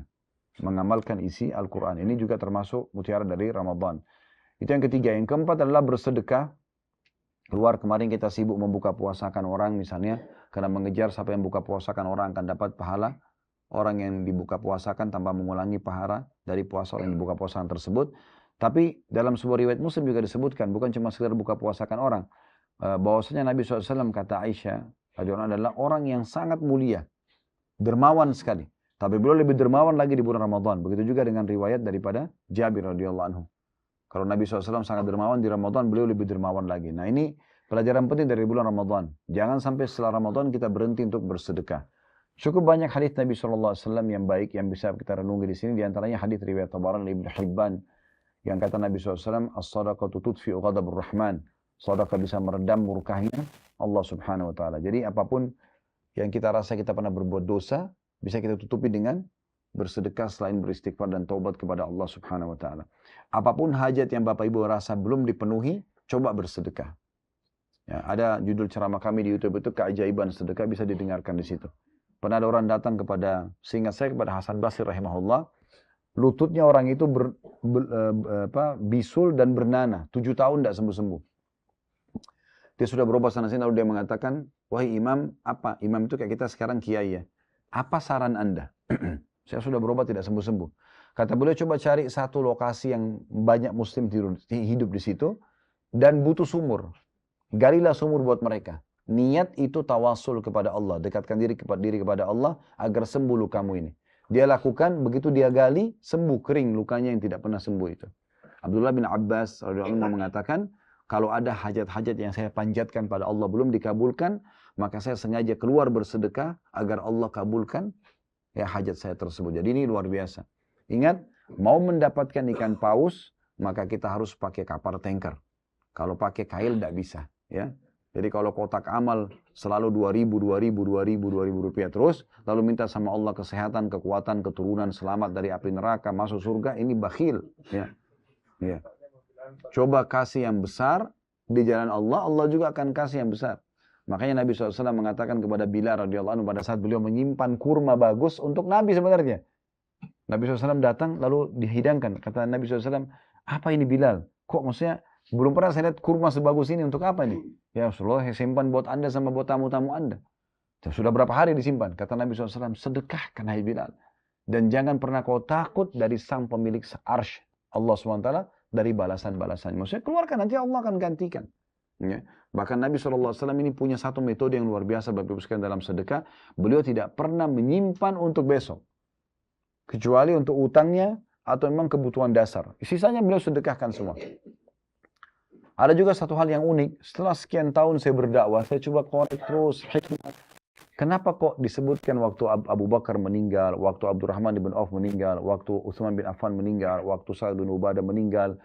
Mengamalkan isi Al-Quran. Ini juga termasuk mutiara dari Ramadan. Itu yang ketiga. Yang keempat adalah bersedekah. Keluar kemarin kita sibuk membuka puasakan orang misalnya. Karena mengejar siapa yang buka puasakan orang akan dapat pahala. Orang yang dibuka puasakan tanpa mengulangi pahala dari puasa orang yang dibuka puasakan tersebut. Tapi dalam sebuah riwayat Muslim juga disebutkan. Bukan cuma sekedar buka puasakan orang. Bahwasanya Nabi SAW kata Aisyah adalah orang yang sangat mulia. Dermawan sekali. Tapi beliau lebih dermawan lagi di bulan Ramadan. Begitu juga dengan riwayat daripada Jabir radhiyallahu anhu. Kalau Nabi SAW sangat dermawan di Ramadan, beliau lebih dermawan lagi. Nah ini pelajaran penting dari bulan Ramadan. Jangan sampai setelah Ramadan kita berhenti untuk bersedekah. Cukup banyak hadis Nabi SAW yang baik yang bisa kita renungi di sini. Di antaranya hadis riwayat Tabarani Ibnu Hibban yang kata Nabi SAW, "As-sadaqatu tudfi'u ghadabur Rahman." Sedekah bisa meredam murkahnya Allah Subhanahu wa taala. Jadi apapun yang kita rasa kita pernah berbuat dosa, bisa kita tutupi dengan bersedekah selain beristighfar dan taubat kepada Allah Subhanahu wa taala. Apapun hajat yang Bapak Ibu rasa belum dipenuhi, coba bersedekah. Ya, ada judul ceramah kami di YouTube itu keajaiban sedekah, bisa didengarkan di situ. Pernah ada orang datang kepada, seingat saya kepada Hasan Basri rahimahullah, lututnya orang itu bisul dan bernanah, 7 tahun tidak sembuh-sembuh. Dia sudah berobat sana sini, lalu dia mengatakan, wahai imam, apa? Imam itu kayak kita sekarang kiai ya. Apa saran Anda? Saya sudah berobat tidak sembuh-sembuh. Kata beliau, coba cari satu lokasi yang banyak muslim hidup di situ, dan butuh sumur. Galilah sumur buat mereka. Niat itu tawasul kepada Allah, dekatkan diri kepada Allah, agar sembuh lukamu ini. Dia lakukan, begitu dia gali, sembuh kering lukanya yang tidak pernah sembuh itu. Abdullah bin Abbas radhiyallahu anhu mengatakan, kalau ada hajat-hajat yang saya panjatkan pada Allah belum dikabulkan, maka saya sengaja keluar bersedekah agar Allah kabulkan ya hajat saya tersebut. Jadi ini luar biasa. Ingat, mau mendapatkan ikan paus, maka kita harus pakai kapal tanker. Kalau pakai kail tidak bisa. Ya. Jadi kalau kotak amal selalu 2.000 rupiah terus, lalu minta sama Allah kesehatan, kekuatan, keturunan, selamat dari api neraka, masuk surga, ini bakhil. Ya. Ya. Coba kasih yang besar di jalan Allah, Allah juga akan kasih yang besar. Makanya Nabi SAW mengatakan kepada Bilal radhiyallahu anhu pada saat beliau menyimpan kurma bagus untuk Nabi sebenarnya. Nabi SAW datang lalu dihidangkan. Kata Nabi SAW, apa ini Bilal? Kok maksudnya belum pernah saya lihat kurma sebagus ini, untuk apa ini? Ya Rasulullah, saya simpan buat Anda sama buat tamu-tamu Anda. Sudah berapa hari disimpan? Kata Nabi SAW, sedekahkan hai Bilal. Dan jangan pernah kau takut dari sang pemilik arsy Allah SWT dari balasan-balasannya. Maksudnya keluarkan nanti Allah akan gantikan. Ya. Bahkan Nabi SAW ini punya satu metode yang luar biasa Bapak Ibu sekalian dalam sedekah. Beliau tidak pernah menyimpan untuk besok. Kecuali untuk utangnya atau memang kebutuhan dasar. Sisanya beliau sedekahkan semua. Ada juga satu hal yang unik. Setelah sekian tahun saya berdakwah, saya coba korek terus hikmah. Kenapa kok disebutkan waktu Abu Bakar meninggal, waktu Abdurrahman bin Auf meninggal, waktu Utsman bin Affan meninggal, waktu Sa'ad bin Ubadah meninggal,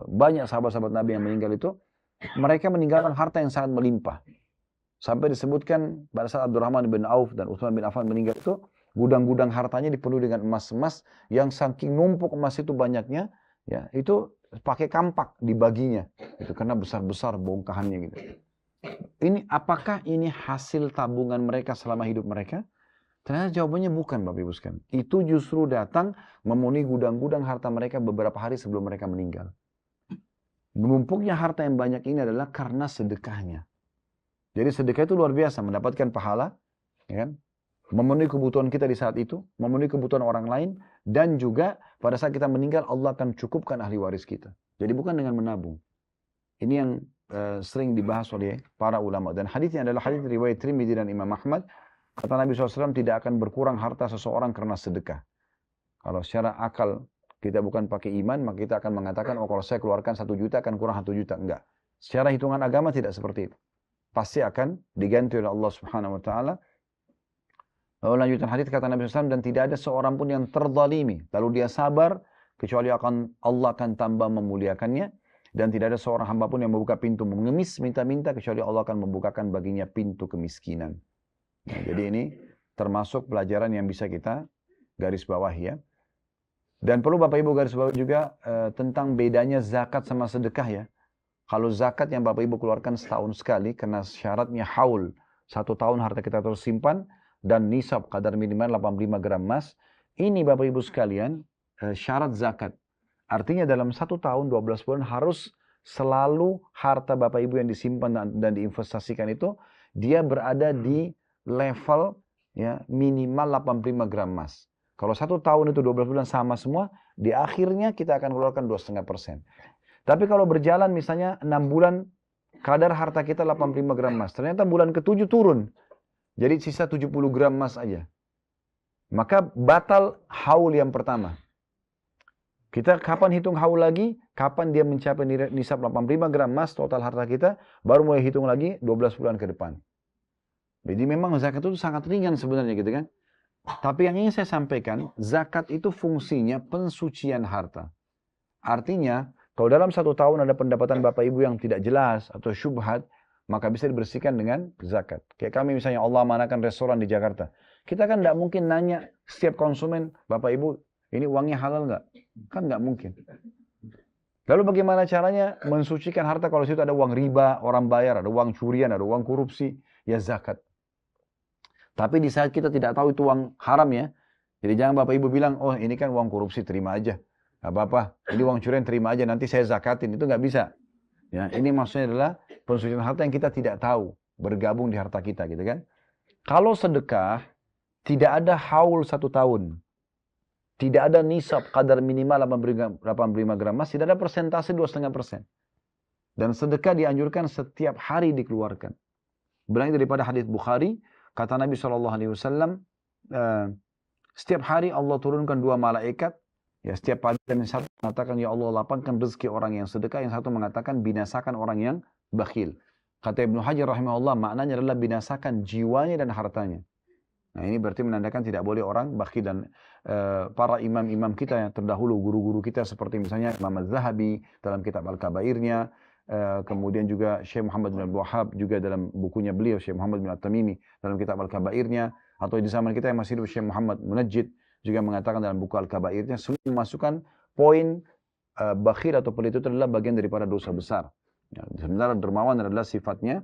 banyak sahabat-sahabat Nabi yang meninggal itu, mereka meninggalkan harta yang sangat melimpah. Sampai disebutkan pada saat Abdurrahman bin Auf dan Utsman bin Affan meninggal itu, gudang-gudang hartanya dipenuhi dengan emas-emas, yang saking numpuk emas itu banyaknya, ya itu pakai kampak dibaginya, itu karena besar-besar bongkahannya gitu. Ini apakah ini hasil tabungan mereka selama hidup mereka? Ternyata jawabannya bukan Bapak Ibu sekalian. Itu justru datang memenuhi gudang-gudang harta mereka beberapa hari sebelum mereka meninggal. Menumpuknya harta yang banyak ini adalah karena sedekahnya. Jadi sedekah itu luar biasa, mendapatkan pahala, ya kan? Memenuhi kebutuhan kita di saat itu, memenuhi kebutuhan orang lain, dan juga pada saat kita meninggal Allah akan cukupkan ahli waris kita. Jadi bukan dengan menabung. Ini yang sering dibahas oleh para ulama. Dan hadisnya adalah hadis riwayat Tirmidzi dan Imam Ahmad. Kata Nabi SAW, tidak akan berkurang harta seseorang karena sedekah. Kalau secara akal kita bukan pakai iman, maka kita akan mengatakan, oh kalau saya keluarkan 1 juta akan kurang 1 juta. Enggak. Secara hitungan agama tidak seperti itu. Pasti akan diganti oleh Allah Subhanahu Wa Taala. Lalu lanjutan hadis kata Nabi SAW, dan tidak ada seorang pun yang terzalimi, lalu dia sabar, kecuali Allah akan tambah memuliakannya. Dan tidak ada seorang hamba pun yang membuka pintu mengemis, minta-minta, kecuali Allah akan membukakan baginya pintu kemiskinan. Nah, jadi ini termasuk pelajaran yang bisa kita garis bawahi ya. Dan perlu Bapak Ibu garis bawahi juga tentang bedanya zakat sama sedekah ya. Kalau zakat yang Bapak Ibu keluarkan setahun sekali, karena syaratnya haul, 1 tahun harta kita terus simpan, dan nisab kadar minimal 85 gram emas. Ini Bapak Ibu sekalian syarat zakat. Artinya dalam 1 tahun 12 bulan harus selalu harta Bapak Ibu yang disimpan dan diinvestasikan itu dia berada di level ya minimal 85 gram emas. Kalau 1 tahun itu 12 bulan sama semua, di akhirnya kita akan keluarkan 2,5%. Tapi kalau berjalan misalnya 6 bulan kadar harta kita 85 gram emas, ternyata bulan ke-7 turun. Jadi sisa 70 gram emas aja. Maka batal haul yang pertama. Kita kapan hitung haul lagi? Kapan dia mencapai nisab 85 gram emas total harta kita, baru mulai hitung lagi 12 bulan ke depan. Jadi memang zakat itu sangat ringan sebenarnya gitu kan. Tapi yang ingin saya sampaikan, zakat itu fungsinya pensucian harta. Artinya, kalau dalam 1 tahun ada pendapatan Bapak Ibu yang tidak jelas atau syubhat, maka bisa dibersihkan dengan zakat. Kayak kami misalnya Allah manakan restoran di Jakarta. Kita kan tidak mungkin nanya setiap konsumen, Bapak Ibu, ini uangnya halal nggak? Kan nggak mungkin. Lalu bagaimana caranya mensucikan harta kalau situ ada uang riba, orang bayar, ada uang curian, ada uang korupsi, ya zakat. Tapi di saat kita tidak tahu itu uang haram ya, jadi jangan Bapak Ibu bilang, oh ini kan uang korupsi, terima aja. Gak apa-apa, ini uang curian terima aja, nanti saya zakatin, itu nggak bisa. Ya, ini maksudnya adalah pensucian harta yang kita tidak tahu, bergabung di harta kita gitu kan. Kalau sedekah, tidak ada haul 1 tahun. Tidak ada nisab kadar minimal 85 gram emas, tidak ada persentase 2,5%. Dan sedekah dianjurkan setiap hari dikeluarkan. Berangkat daripada hadis Bukhari, kata Nabi SAW, setiap hari Allah turunkan 2 malaikat, ya setiap pagi dan satu mengatakan, ya Allah lapangkan rezeki orang yang sedekah, yang satu mengatakan binasakan orang yang bakhil. Kata Ibnu Hajar rahimahullah, maknanya adalah binasakan jiwanya dan hartanya. Nah ini berarti menandakan tidak boleh orang bakhil. Dan para imam-imam kita yang terdahulu, guru-guru kita seperti misalnya Imam Az-Zahabi dalam kitab Al-Kabairnya, kemudian juga Syekh Muhammad bin Abdul Wahhab juga dalam bukunya beliau, Syekh Muhammad bin At-Tamimi dalam kitab Al-Kabairnya, atau di zaman kita yang masih hidup Syekh Muhammad Munajjid juga mengatakan dalam buku Al-Kabairnya, semua memasukkan poin bakhil atau pelit itu adalah bagian daripada dosa besar. Ya, sebenarnya dermawan adalah sifatnya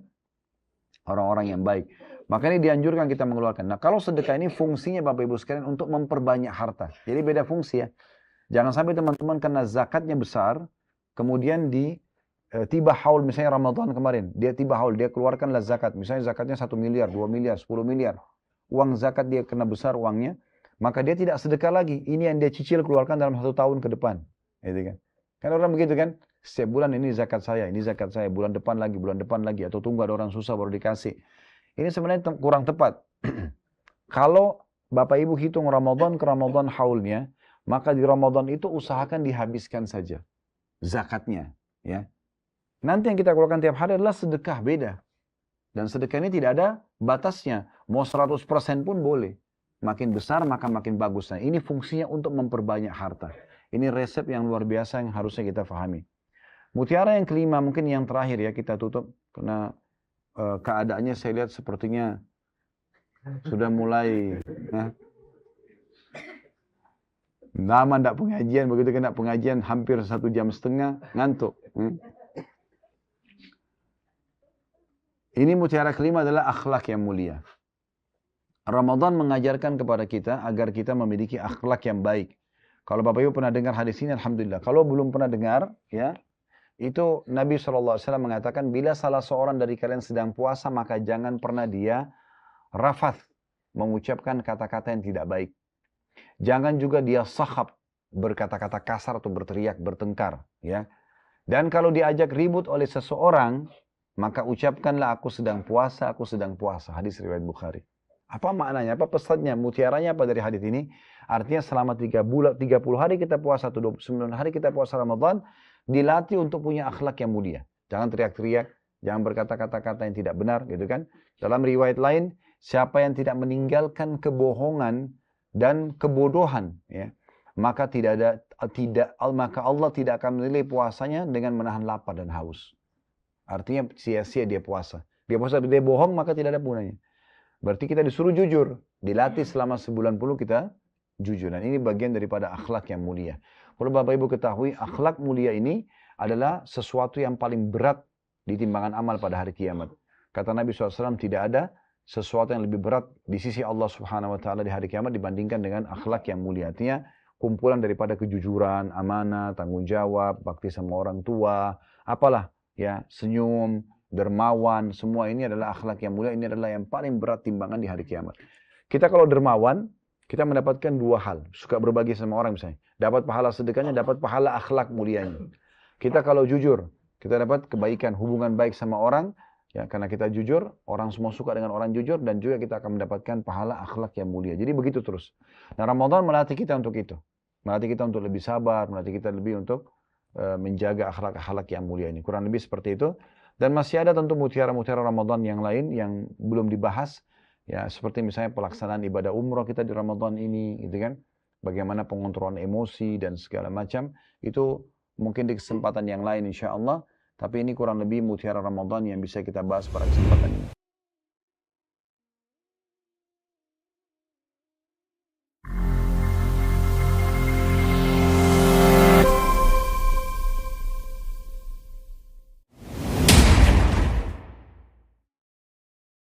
orang-orang yang baik. Makanya dianjurkan kita mengeluarkan. Nah kalau sedekah ini fungsinya Bapak Ibu sekalian untuk memperbanyak harta. Jadi beda fungsi ya. Jangan sampai teman-teman karena zakatnya besar, kemudian tiba haul misalnya Ramadan kemarin, dia tiba haul, dia keluarkanlah zakat. Misalnya zakatnya 1 miliar, 2 miliar, 10 miliar. Uang zakat dia kena besar uangnya, maka dia tidak sedekah lagi. Ini yang dia cicil keluarkan dalam 1 tahun ke depan. Gitu kan. Kan orang begitu kan, setiap bulan ini zakat saya, bulan depan lagi, atau tunggu ada orang susah baru dikasih. Ini sebenarnya kurang tepat. Kalau Bapak Ibu hitung Ramadan ke Ramadan haulnya, maka di Ramadan itu usahakan dihabiskan saja zakatnya. Ya. Nanti yang kita keluarkan tiap hari adalah sedekah, beda. Dan sedekah ini tidak ada batasnya. Mau 100% pun boleh. Makin besar maka makin bagus. Nah, ini fungsinya untuk memperbanyak harta. Ini resep yang luar biasa yang harusnya kita pahami. Mutiara yang kelima, mungkin yang terakhir ya kita tutup. Karena keadaannya saya lihat sepertinya sudah mulai lama tidak pengajian, begitu kena pengajian hampir 1,5 jam ngantuk. Ini mutiara kelima adalah akhlak yang mulia. Ramadan mengajarkan kepada kita agar kita memiliki akhlak yang baik. Kalau Bapak Ibu pernah dengar hadis ini, alhamdulillah. Kalau belum pernah dengar, ya, itu Nabi SAW mengatakan, bila salah seorang dari kalian sedang puasa, maka jangan pernah dia rafath, mengucapkan kata-kata yang tidak baik. Jangan juga dia sahab, berkata-kata kasar atau berteriak, bertengkar. Ya. Dan kalau diajak ribut oleh seseorang, maka ucapkanlah aku sedang puasa, aku sedang puasa. Hadis riwayat Bukhari. Apa maknanya? Apa pesannya? Mutiaranya apa dari hadis ini? Artinya selama 30 hari kita puasa atau 29 hari kita puasa Ramadan, dilatih untuk punya akhlak yang mulia. Jangan teriak-teriak, jangan berkata kata-kata yang tidak benar, gitu kan? Dalam riwayat lain, siapa yang tidak meninggalkan kebohongan dan kebodohan, ya, maka maka Allah tidak akan menilai puasanya dengan menahan lapar dan haus. Artinya sia-sia dia puasa. Dia puasa, dia bohong, maka tidak ada gunanya. Berarti kita disuruh jujur, dilatih selama sebulan penuh kita jujur. Dan ini bagian daripada akhlak yang mulia. Kalau Bapak Ibu ketahui, akhlak mulia ini adalah sesuatu yang paling berat di timbangan amal pada hari kiamat. Kata Nabi SAW, tidak ada sesuatu yang lebih berat di sisi Allah Subhanahu wa taala di hari kiamat dibandingkan dengan akhlak yang mulia. Artinya kumpulan daripada kejujuran, amanah, tanggung jawab, bakti sama orang tua, apalah ya, senyum, dermawan, semua ini adalah akhlak yang mulia, ini adalah yang paling berat timbangan di hari kiamat. Kita kalau dermawan, kita mendapatkan dua hal, suka berbagi sama orang misalnya, dapat pahala sedekahnya, dapat pahala akhlak mulianya. Kita kalau jujur, kita dapat kebaikan, hubungan baik sama orang, ya, karena kita jujur, orang semua suka dengan orang jujur, dan juga kita akan mendapatkan pahala akhlak yang mulia. Jadi begitu terus. Nah, Ramadan melatih kita untuk itu. Melatih kita untuk lebih sabar, melatih kita lebih untuk menjaga akhlak-akhlak yang mulia ini. Kurang lebih seperti itu. Dan masih ada tentu mutiara-mutiara Ramadan yang lain yang belum dibahas. Ya, seperti misalnya pelaksanaan ibadah umroh kita di Ramadan ini, gitu kan. Bagaimana pengontrolan emosi dan segala macam. Itu mungkin di kesempatan yang lain insya Allah. Tapi ini kurang lebih mutiara Ramadan yang bisa kita bahas pada kesempatan ini.